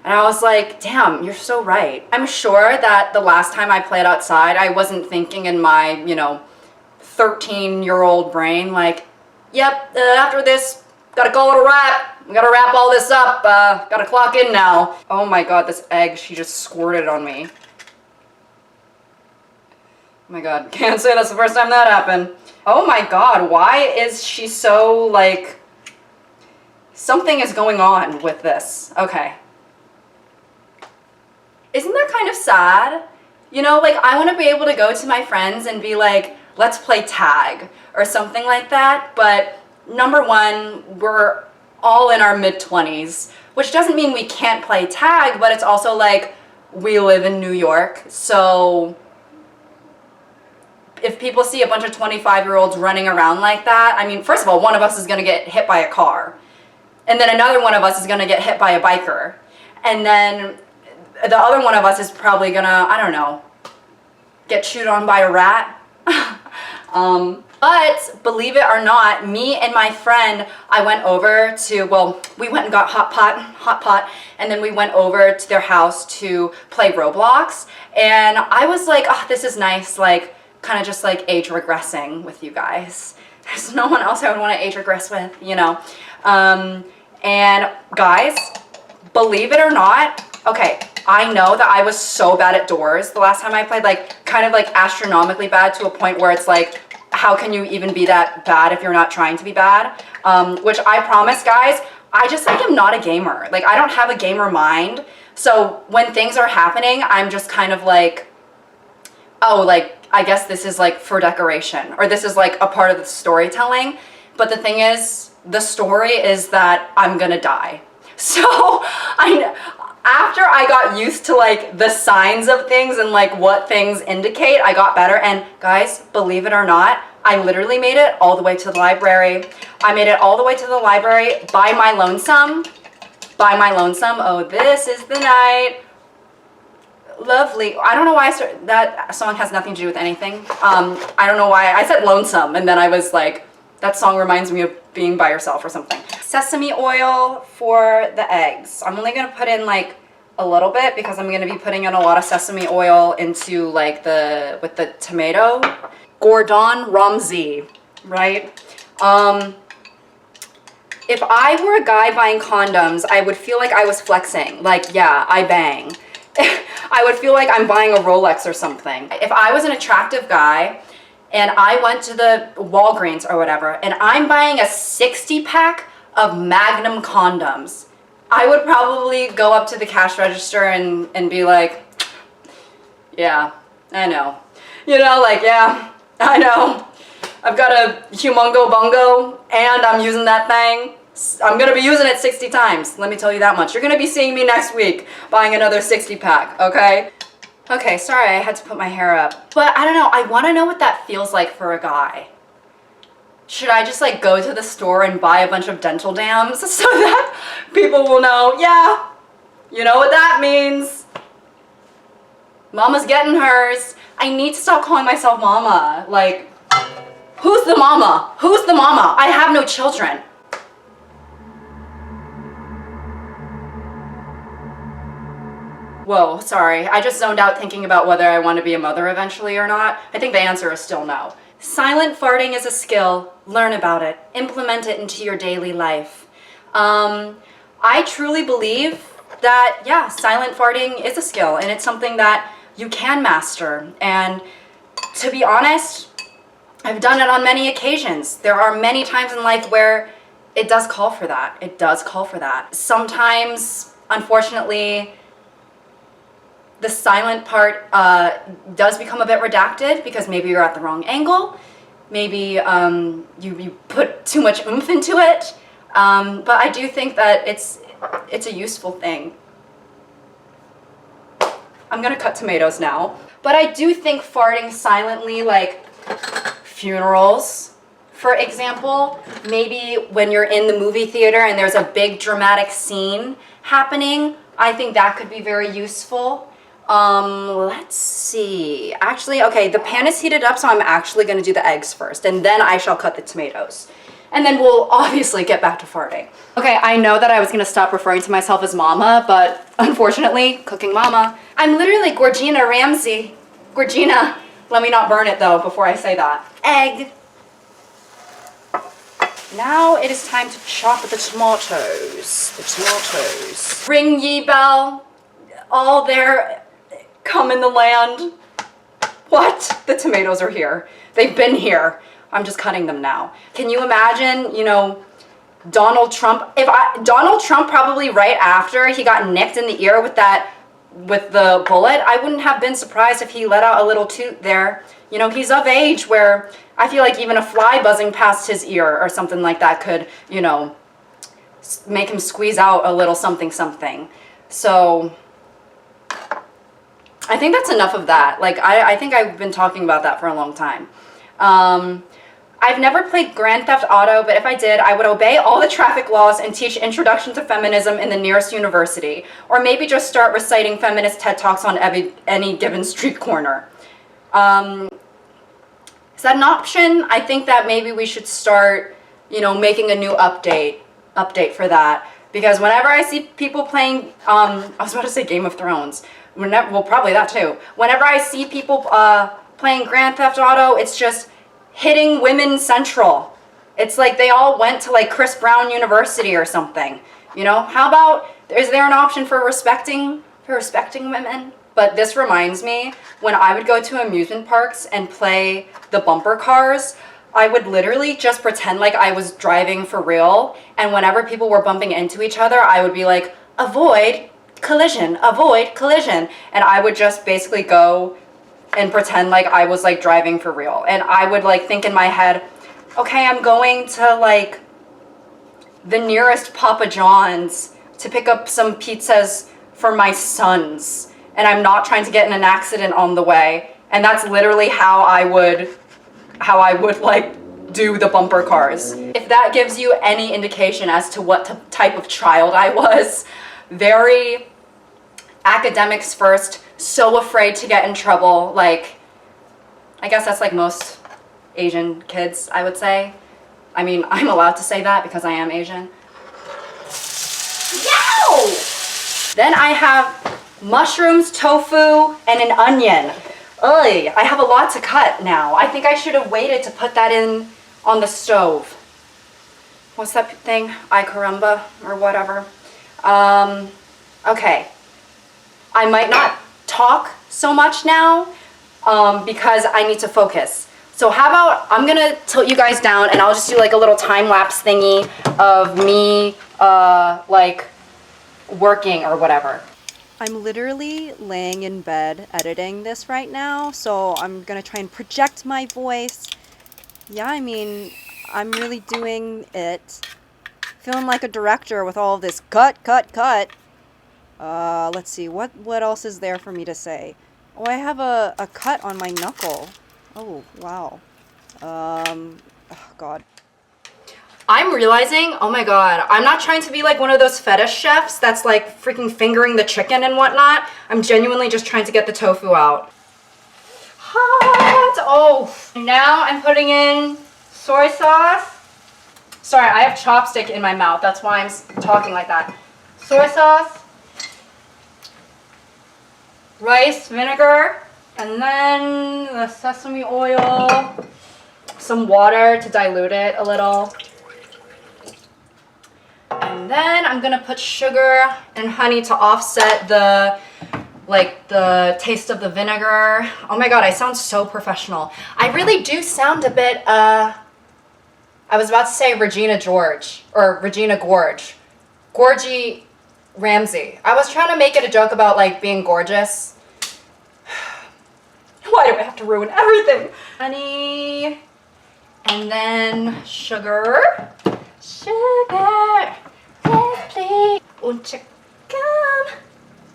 And I was like, damn, you're so right. I'm sure that the last time I played outside, I wasn't thinking in my, 13-year-old brain like, yep, after this, gotta call it a wrap. We gotta wrap all this up. Gotta clock in now. Oh my god, this egg, she just squirted on me. Oh my god, can't say that's the first time that happened. Oh my god, why is she so, like... Something is going on with this. Okay. Isn't that kind of sad? You know, like, I want to be able to go to my friends and be like, let's play tag, or something like that, but number one, we're all in our mid-20s, which doesn't mean we can't play tag, but it's also like, we live in New York, so... If people see a bunch of 25-year-olds running around like that, I mean, first of all, one of us is going to get hit by a car. And then another one of us is going to get hit by a biker. And then the other one of us is probably going to, I don't know, get chewed on by a rat. But believe it or not, me and my friend, I went over to, well, we went and got hot pot, and then we went over to their house to play Roblox. And I was like, oh, this is nice, like, kind of just like age regressing with you guys. There's no one else I would want to age regress with, you know. And guys, believe it or not, okay, I know that I was so bad at doors the last time I played, like kind of like astronomically bad to a point where it's like, how can you even be that bad if you're not trying to be bad? Which I promise, guys, I just like am not a gamer. Like, I don't have a gamer mind. So when things are happening, I'm just kind of like, oh, like, I guess this is like for decoration, or this is like a part of the storytelling. But the thing is, the story is that I'm gonna die. So after I got used to like the signs of things and like what things indicate, I got better. And guys, believe it or not, I literally made it all the way to the library. I made it all the way to the library by my lonesome. By my lonesome. Oh, this is the night. Lovely. I don't know why that song has nothing to do with anything. I don't know why I said lonesome and then I was like, that song reminds me of being by yourself or something. Sesame oil for the eggs. I'm only gonna put in like a little bit because I'm gonna be putting in a lot of sesame oil into like with the tomato. Gordon Ramsay, right? If I were a guy buying condoms, I would feel like I was flexing. Like, yeah, I bang. I would feel like I'm buying a Rolex or something. If I was an attractive guy and I went to the Walgreens or whatever and I'm buying a 60-pack of Magnum condoms, I would probably go up to the cash register and be like, yeah, I know. You know, like, yeah, I know. I've got a humongo bungo and I'm using that thing. I'm gonna be using it 60 times. Let me tell you that much. You're gonna be seeing me next week buying another 60 pack, okay? Okay, sorry, I had to put my hair up. But I don't know, I wanna know what that feels like for a guy. Should I just like go to the store and buy a bunch of dental dams so that people will know, yeah, you know what that means. Mama's getting hers. I need to stop calling myself mama. Like, who's the mama? Who's the mama? I have no children. Whoa, sorry. I just zoned out thinking about whether I want to be a mother eventually or not. I think the answer is still no. Silent farting is a skill. Learn about it. Implement it into your daily life. I truly believe that, yeah, silent farting is a skill and it's something that you can master. And to be honest, I've done it on many occasions. There are many times in life where it does call for that. It does call for that. Sometimes, unfortunately, the silent part does become a bit redacted because maybe you're at the wrong angle. Maybe you put too much oomph into it. But I do think that it's a useful thing. I'm gonna cut tomatoes now. But I do think farting silently, like funerals, for example, maybe when you're in the movie theater and there's a big dramatic scene happening, I think that could be very useful. Let's see. Actually, okay, the pan is heated up, so I'm actually gonna do the eggs first, and then I shall cut the tomatoes. And then we'll obviously get back to farting. Okay, I know that I was gonna stop referring to myself as mama, but unfortunately, cooking mama. I'm literally Gorgina Ramsay. Gorgina. Let me not burn it though before I say that. Egg. Now it is time to chop the tomatoes. The tomatoes. Ring ye bell. All there come in the land. What? The tomatoes are here. They've been here. I'm just cutting them now. Can you imagine, you know, Donald Trump? Donald Trump probably right after he got nicked in the ear with the bullet, I wouldn't have been surprised if he let out a little toot there. You know, he's of age where I feel like even a fly buzzing past his ear or something like that could, you know, make him squeeze out a little something something. So I think that's enough of that. Like, I think I've been talking about that for a long time. I've never played Grand Theft Auto, but if I did, I would obey all the traffic laws and teach Introduction to Feminism in the nearest university. Or maybe just start reciting feminist TED Talks on any given street corner. Is that an option? I think that maybe we should start, you know, making a new update for that. Because whenever I see people playing, I was about to say Game of Thrones. Well, probably that too. Whenever I see people playing Grand Theft Auto, it's just hitting women central. It's like they all went to like Chris Brown University or something. You know, how about, is there an option for respecting women? But this reminds me, when I would go to amusement parks and play the bumper cars, I would literally just pretend like I was driving for real. And whenever people were bumping into each other, I would be like, avoid collision, avoid collision. And I would just basically go and pretend like I was like driving for real. And I would like think in my head, okay, I'm going to like the nearest Papa John's to pick up some pizzas for my sons. And I'm not trying to get in an accident on the way. And that's literally how I would like do the bumper cars. If that gives you any indication as to what type of child I was, very academics first, so afraid to get in trouble. Like, I guess that's like most Asian kids, I would say. I mean, I'm allowed to say that because I am Asian. Yow! Then I have mushrooms, tofu, and an onion. Ugh, I have a lot to cut now. I think I should have waited to put that in on the stove. What's that thing? Ay caramba, or whatever. Okay. I might not talk so much now because I need to focus. So how about I'm gonna tilt you guys down and I'll just do like a little time-lapse thingy of me like working or whatever. I'm literally laying in bed editing this right now, so I'm gonna try and project my voice. Yeah, I mean, I'm really doing it. Feeling like a director with all of this cut, cut, cut. Let's see, what else is there for me to say? Oh, I have a cut on my knuckle. Oh, wow. Oh, God. I'm realizing, oh my god, I'm not trying to be like one of those fetish chefs that's like freaking fingering the chicken and whatnot. I'm genuinely just trying to get the tofu out. Hot! Oh, now I'm putting in soy sauce. Sorry, I have chopstick in my mouth. That's why I'm talking like that. Soy sauce, rice vinegar, and then the sesame oil, some water to dilute it a little. And then I'm gonna put sugar and honey to offset the taste of the vinegar. Oh my god, I sound so professional. I really do sound a bit, I was about to say Regina George, or Regina Gorge. Gorgie Ramsay. I was trying to make it a joke about like being gorgeous. Why do I have to ruin everything? Honey, and then sugar. Sugar, yes please. Won't you come?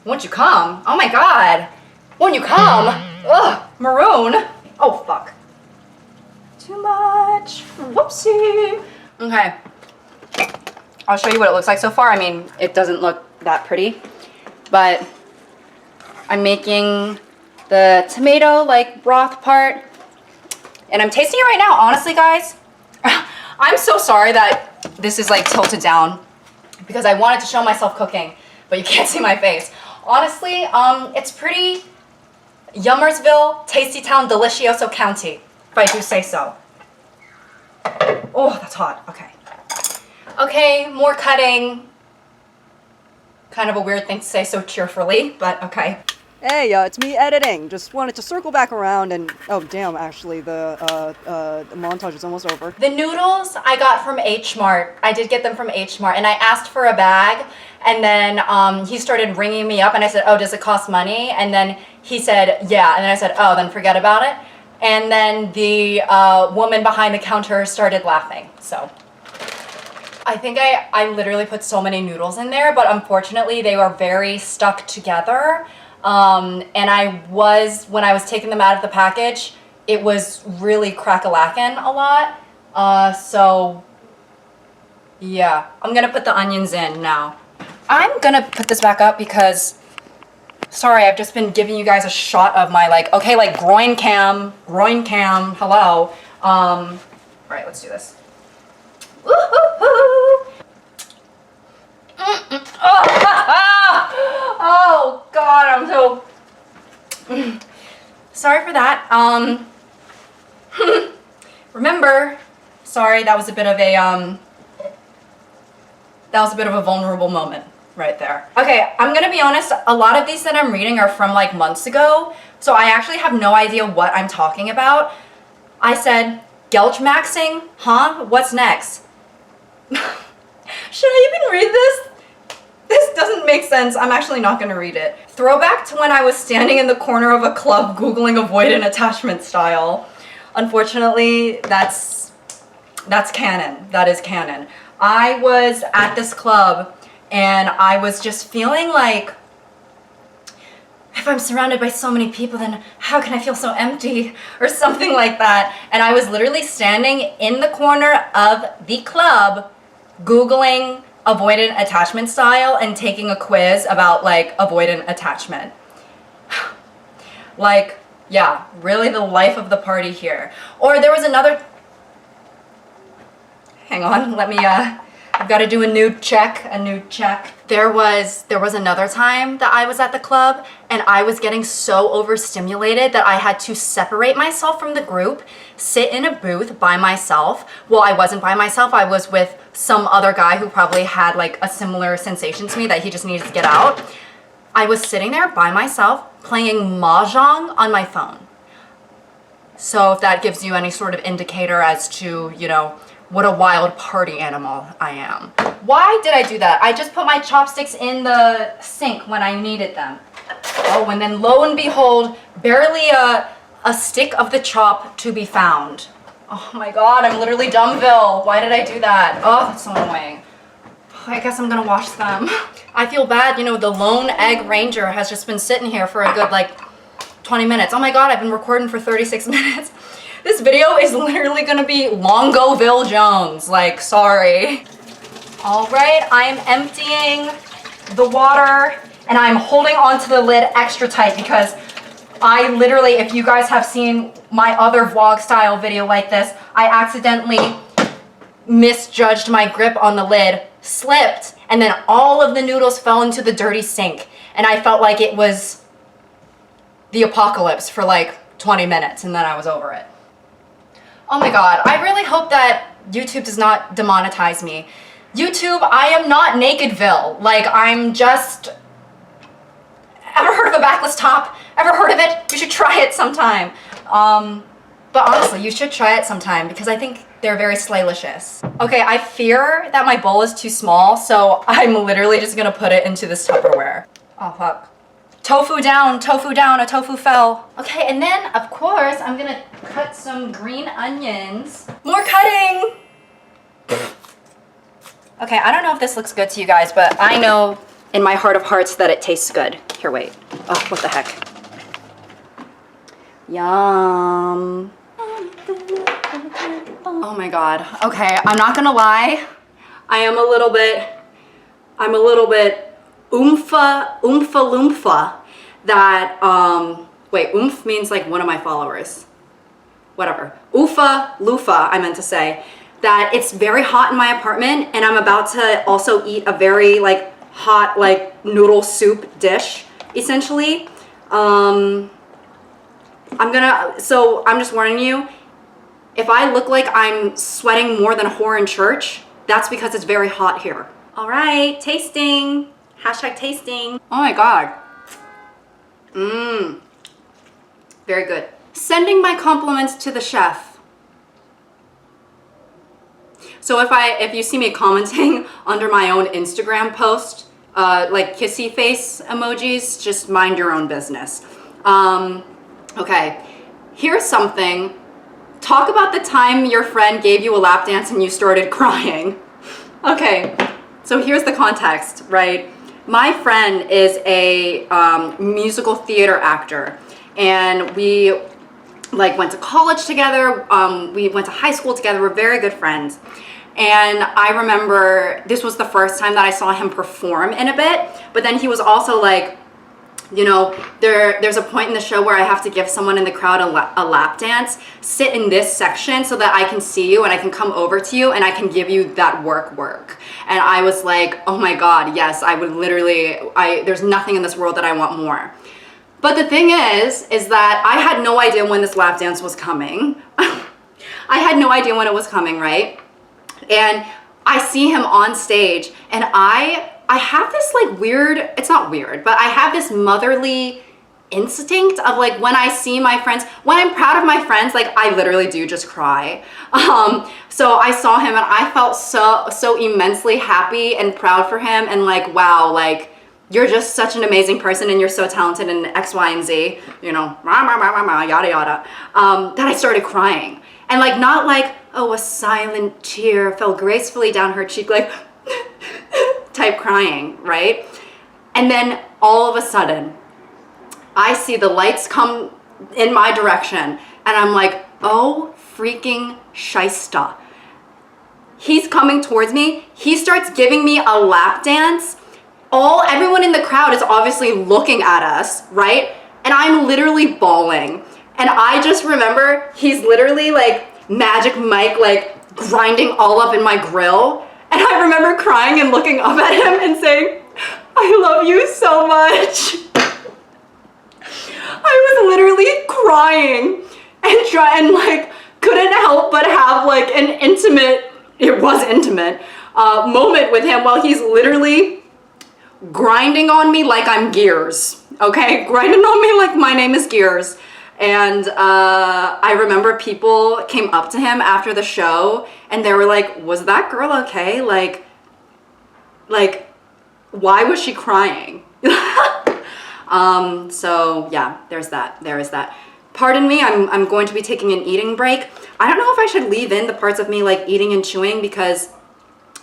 Won't you come? Oh my god. Won't you come? Ugh, maroon. Oh fuck. Too much. Whoopsie. Okay. I'll show you what it looks like so far. I mean, it doesn't look that pretty, but I'm making the tomato like broth part, and I'm tasting it right now. Honestly, guys, I'm so sorry that this is like tilted down because I wanted to show myself cooking, but you can't see my face. Honestly, it's pretty Yummersville, Tasty Town, Delicioso County, if I do say so. Oh, that's hot. Okay. Okay, more cutting. Kind of a weird thing to say so cheerfully, but okay. Hey, it's me editing. Just wanted to circle back around and, oh damn, actually the montage is almost over. The noodles I got from H Mart. I did get them from H Mart, and I asked for a bag, and then he started ringing me up, and I said, oh, does it cost money? And then he said, yeah, and then I said, oh, then forget about it. And then the woman behind the counter started laughing, so. I think I literally put so many noodles in there, but unfortunately they were very stuck together. And when I was taking them out of the package, it was really crack-a-lackin' a lot. So yeah, I'm gonna put the onions in now. I'm gonna put this back up because, sorry, I've just been giving you guys a shot of my like, okay, like groin cam, hello. All right, let's do this. Oh god, I'm so sorry for that. Remember, sorry, that was a bit of a vulnerable moment right there. Okay, I'm gonna be honest, a lot of these that I'm reading are from like months ago, so I actually have no idea what I'm talking about. I said, Gelch maxing? Huh? What's next? Should I even read this? This doesn't make sense. I'm actually not going to read it. Throwback to when I was standing in the corner of a club Googling avoidant attachment style. Unfortunately, that's canon. That is canon. I was at this club and I was just feeling like, if I'm surrounded by so many people, then how can I feel so empty? Or something like that. And I was literally standing in the corner of the club Googling avoidant attachment style and taking a quiz about like avoidant attachment. Like, yeah, really the life of the party here. Or there was another, hang on, let me, I've got to do a nude check. There was another time that I was at the club and I was getting so overstimulated that I had to separate myself from the group, sit in a booth by myself. Well, I wasn't by myself, I was with some other guy who probably had like a similar sensation to me that he just needed to get out. I was sitting there by myself playing mahjong on my phone. So if that gives you any sort of indicator as to, you know, what a wild party animal I am. Why did I do that? I just put my chopsticks in the sink when I needed them. Oh, and then lo and behold, barely a stick of the chop to be found. Oh my god, I'm literally Dumbville. Why did I do that? Oh, that's so annoying. I guess I'm gonna wash them. I feel bad, you know, the lone egg ranger has just been sitting here for a good like 20 minutes. Oh my god, I've been recording for 36 minutes. This video is literally gonna be Longoville Jones. Like, sorry. All right, I am emptying the water and I'm holding onto the lid extra tight because I literally, if you guys have seen my other vlog style video like this, I accidentally misjudged my grip on the lid, slipped, and then all of the noodles fell into the dirty sink. And I felt like it was the apocalypse for like 20 minutes and then I was over it. Oh my god, I really hope that YouTube does not demonetize me. YouTube, I am not Nakedville. Like, I'm just... Ever heard of a backless top? Ever heard of it? You should try it sometime. But honestly, you should try it sometime because I think they're very slaylicious. Okay, I fear that my bowl is too small, so I'm literally just gonna put it into this Tupperware. Oh, fuck. Tofu down, a tofu fell. Okay, and then, of course, I'm gonna cut some green onions. More cutting! Okay, I don't know if this looks good to you guys, but I know in my heart of hearts that it tastes good. Here, wait. Oh, what the heck. Yum. Oh my god. Okay, I'm not gonna lie. I'm a little bit oomfa loomfa that, wait, oomph means like one of my followers. Whatever. Oofa loofah, I meant to say. That it's very hot in my apartment and I'm about to also eat a very like hot like noodle soup dish, essentially. I'm just warning you, if I look like I'm sweating more than a whore in church, that's because it's very hot here. All right, tasting. Hashtag tasting. Oh my god. Very good. Sending my compliments to the chef. So if you see me commenting under my own Instagram post, like kissy face emojis, just mind your own business. Okay, here's something. Talk about the time your friend gave you a lap dance and you started crying. Okay, so here's the context, right? My friend is a musical theater actor, and we like went to college together. We went to high school together. We're very good friends. And I remember this was the first time that I saw him perform in a bit, but then he was also like, you know, there's a point in the show where I have to give someone in the crowd a lap dance. Sit in this section so that I can see you and I can come over to you and I can give you that work. And I was like, oh my god, yes, I would literally, there's nothing in this world that I want more. But the thing is that I had no idea when this lap dance was coming. I had no idea when it was coming, right? And I see him on stage and I have this like weird, it's not weird, but I have this motherly instinct of like when I see my friends, when I'm proud of my friends, like I literally do just cry. So I saw him and I felt so immensely happy and proud for him and like, wow, like you're just such an amazing person and you're so talented in X, Y, and Z, you know, yada yada, that I started crying. And like, not like, oh, a silent tear fell gracefully down her cheek, like type crying, right? And then all of a sudden, I see the lights come in my direction and I'm like, oh freaking shysta. He's coming towards me. He starts giving me a lap dance. Everyone in the crowd is obviously looking at us, right? And I'm literally bawling. And I just remember he's literally like Magic Mike, like grinding all up in my grill. And I remember crying and looking up at him and saying, I love you so much. I was literally crying and like couldn't help but have like an intimate, it was intimate, moment with him while he's literally grinding on me like I'm Gears, okay? Grinding on me like my name is Gears. And I remember people came up to him after the show and they were like, was that girl okay? Like, Like, why was she crying? So yeah, there's that. There is that. Pardon me, I'm going to be taking an eating break. I don't know if I should leave in the parts of me like eating and chewing, because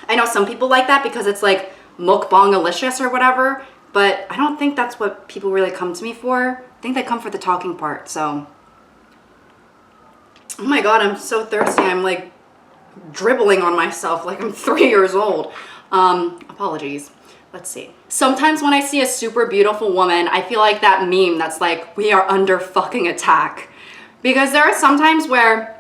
I know some people like that because it's like mukbang-alicious or whatever, but I don't think that's what people really come to me for. I think they come for the talking part, so. Oh my God, I'm so thirsty. I'm like dribbling on myself like I'm 3 years old. Apologies. Let's see. Sometimes when I see a super beautiful woman, I feel like that meme that's like, we are under fucking attack. Because there are some times where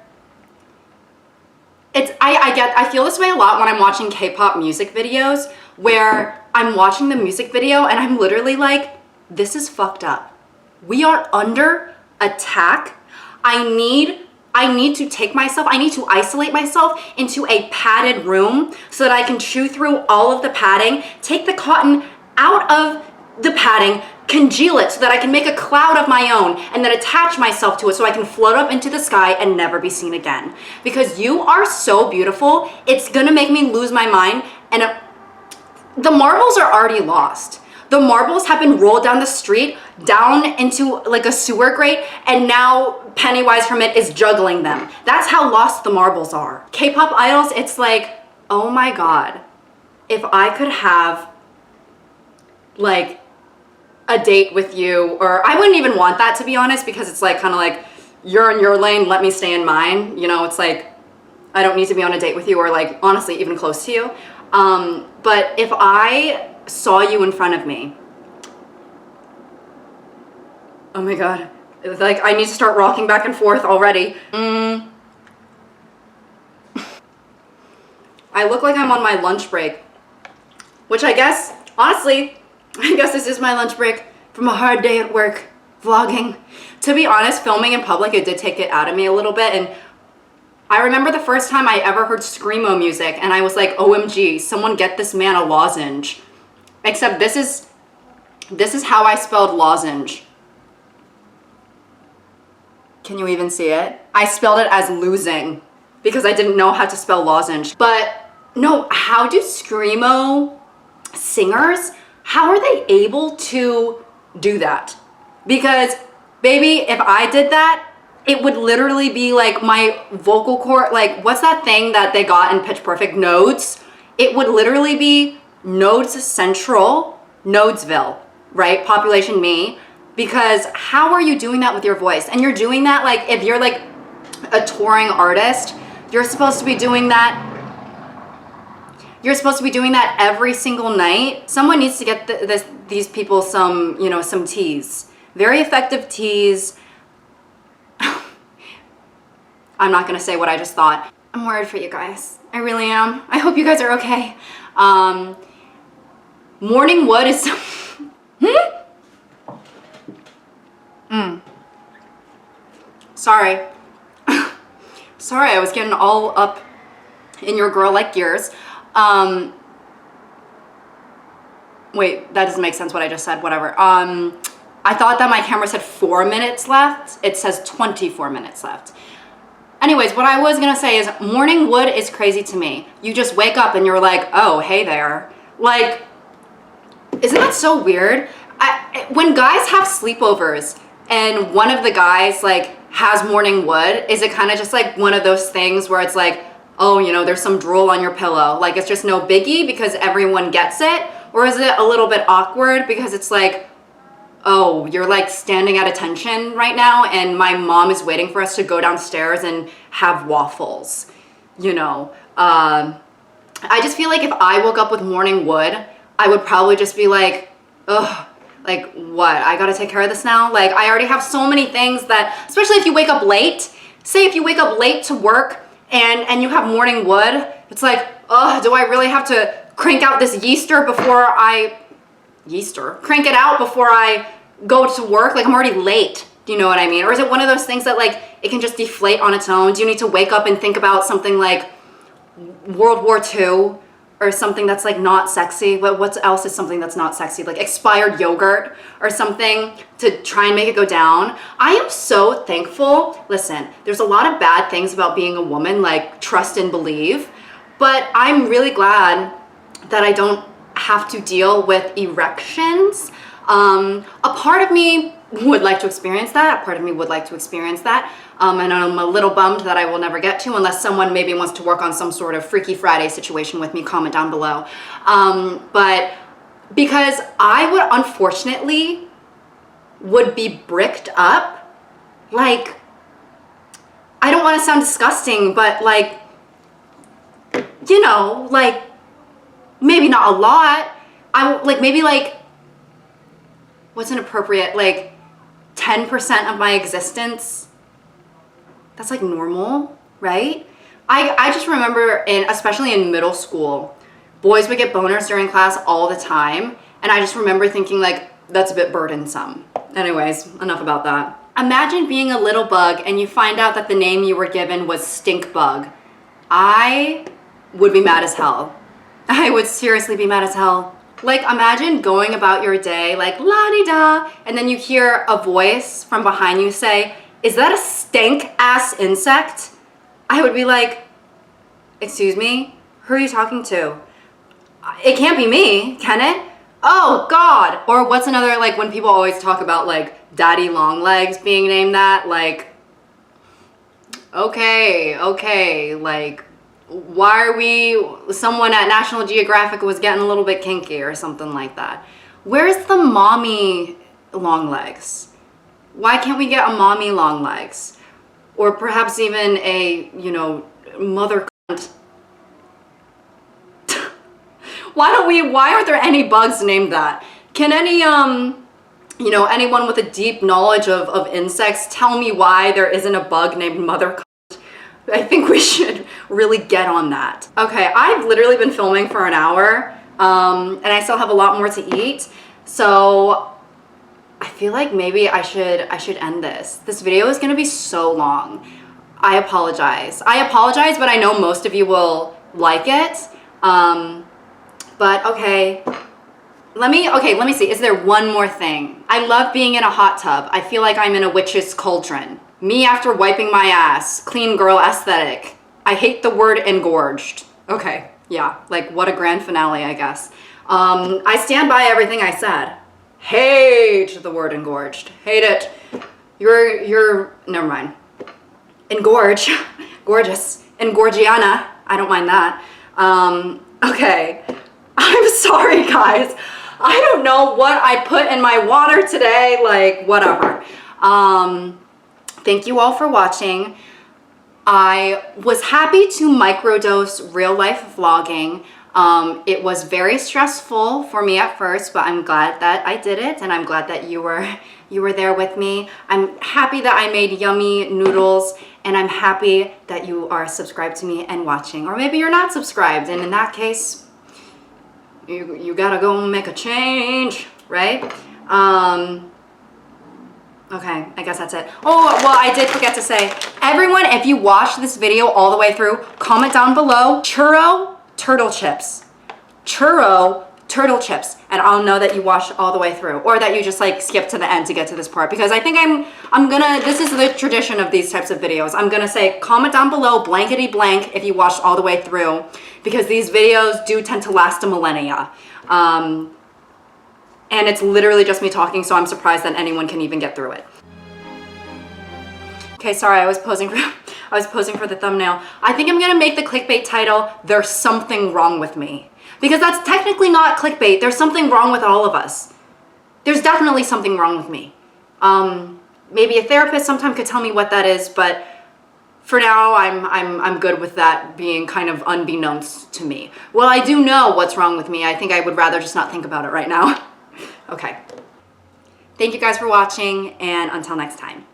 I feel this way a lot when I'm watching K-pop music videos, where I'm watching the music video and I'm literally like, this is fucked up. We are under attack. I need to take myself, I need to isolate myself into a padded room so that I can chew through all of the padding, take the cotton out of the padding, congeal it so that I can make a cloud of my own, and then attach myself to it so I can float up into the sky and never be seen again. Because you are so beautiful, it's gonna make me lose my mind, and the marbles are already lost. The marbles have been rolled down the street, down into like a sewer grate, and now Pennywise from it is juggling them. That's how lost the marbles are. K-pop idols, it's like, oh my God, if I could have like a date with you, or I wouldn't even want that, to be honest, because it's like kind of like, you're in your lane, let me stay in mine. You know, it's like, I don't need to be on a date with you, or like honestly even close to you. But if I saw you in front of me, oh my God, like I need to start rocking back and forth already. I look like I'm on my lunch break, which I guess, honestly, I guess this is my lunch break from a hard day at work, vlogging. To be honest, filming in public, it did take it out of me a little bit, and I remember the first time I ever heard screamo music, and I was like, OMG, someone get this man a lozenge. Except this is how I spelled lozenge. Can you even see it? I spelled it as losing because I didn't know how to spell lozenge. But no, how do screamo singers, how are they able to do that? Because baby, if I did that, it would literally be like my vocal cord, like what's that thing that they got in Pitch Perfect, nodes? It would literally be Nodes Central, Nodesville, right? Population me. Because how are you doing that with your voice? And you're doing that like, if you're like a touring artist, you're supposed to be doing that. You're supposed to be doing that every single night. Someone needs to get these people some, you know, some teas. Very effective teas. I'm not gonna say what I just thought. I'm worried for you guys. I really am. I hope you guys are okay. Morning wood is Sorry. Sorry, I was getting all up in your girl-like gears. Wait, that doesn't make sense what I just said, whatever. I thought that my camera said 4 minutes left. It says 24 minutes left. Anyways, what I was gonna say is morning wood is crazy to me. You just wake up and you're like, oh, hey there. Like, isn't that so weird? When guys have sleepovers and one of the guys like has morning wood, is it kind of just like one of those things where it's like, oh, you know, there's some drool on your pillow. Like it's just no biggie because everyone gets it? Or is it a little bit awkward because it's like, oh, you're like standing at attention right now and my mom is waiting for us to go downstairs and have waffles, you know? I just feel like if I woke up with morning wood, I would probably just be like, ugh, like what? I gotta take care of this now? Like I already have so many things that, especially if you wake up late, say if you wake up late to work and you have morning wood, it's like, ugh, do I really have to crank out this yeaster before crank it out before I go to work? Like I'm already late. Do you know what I mean? Or is it one of those things that like it can just deflate on its own? Do you need to wake up and think about something like World War II or something that's like not sexy? But what else is something that's not sexy? Like expired yogurt or something to try and make it go down. I am so thankful. Listen, there's a lot of bad things about being a woman, like trust and believe, but I'm really glad that I don't have to deal with erections. A part of me would like to experience that. A part of me would like to experience that. And I'm a little bummed that I will never get to, unless someone maybe wants to work on some sort of Freaky Friday situation with me. Comment down below. But because I would unfortunately would be bricked up, like, I don't want to sound disgusting, but like, you know, like, maybe not a lot. Like, maybe like, what's inappropriate? Like 10% of my existence. That's like normal, right? I just remember especially in middle school, boys would get boners during class all the time. And I just remember thinking like, that's a bit burdensome. Anyways, enough about that. Imagine being a little bug and you find out that the name you were given was stink bug. I would be mad as hell. I would seriously be mad as hell. Like, imagine going about your day like la-di-da, and then you hear a voice from behind you say, is that a stank ass insect? I would be like, excuse me, who are you talking to? It can't be me, can it? Oh God. Or what's another, like, when people always talk about like daddy long legs being named that, like, okay, like, why are someone at National Geographic was getting a little bit kinky or something like that. Where's the mommy long legs? Why can't we get a mommy long legs? Or perhaps even a, you know, mother cunt. Why aren't there any bugs named that? Can any, you know, anyone with a deep knowledge of insects tell me why there isn't a bug named mother cunt? I think we should really get on that. Okay, I've literally been filming for an hour, and I still have a lot more to eat. So I feel like maybe I should end this. This video is gonna be so long. I apologize, but I know most of you will like it. But okay, let me see. Is there one more thing? I love being in a hot tub. I feel like I'm in a witch's cauldron. Me after wiping my ass. Clean girl aesthetic. I hate the word engorged. Okay, yeah, like what a grand finale, I guess. I stand by everything I said. Hate the word engorged. Hate it. You're, never mind. Engorge, gorgeous. Engorgiana, I don't mind that. Okay, I'm sorry guys. I don't know what I put in my water today, like whatever. Thank you all for watching. I was happy to microdose real life vlogging. It was very stressful for me at first, but I'm glad that I did it, and I'm glad that you were there with me. I'm happy that I made yummy noodles, and I'm happy that you are subscribed to me and watching. Or maybe you're not subscribed, and in that case, you gotta go make a change, right? Okay, I guess that's it. Oh, well, I did forget to say, everyone, if you watched this video all the way through, comment down below, churro turtle chips. Churro turtle chips. And I'll know that you watched all the way through, or that you just like skipped to the end to get to this part, because I think I'm gonna, this is the tradition of these types of videos. I'm gonna say, comment down below, blankety blank, if you watched all the way through, because these videos do tend to last a millennia. And it's literally just me talking, so I'm surprised that anyone can even get through it. Okay, sorry, I was posing for the thumbnail. I think I'm gonna make the clickbait title, "There's Something Wrong with Me." Because that's technically not clickbait. There's something wrong with all of us. There's definitely something wrong with me. Maybe a therapist sometime could tell me what that is, but for now, I'm good with that being kind of unbeknownst to me. Well, I do know what's wrong with me. I think I would rather just not think about it right now. Okay. Thank you guys for watching, and until next time.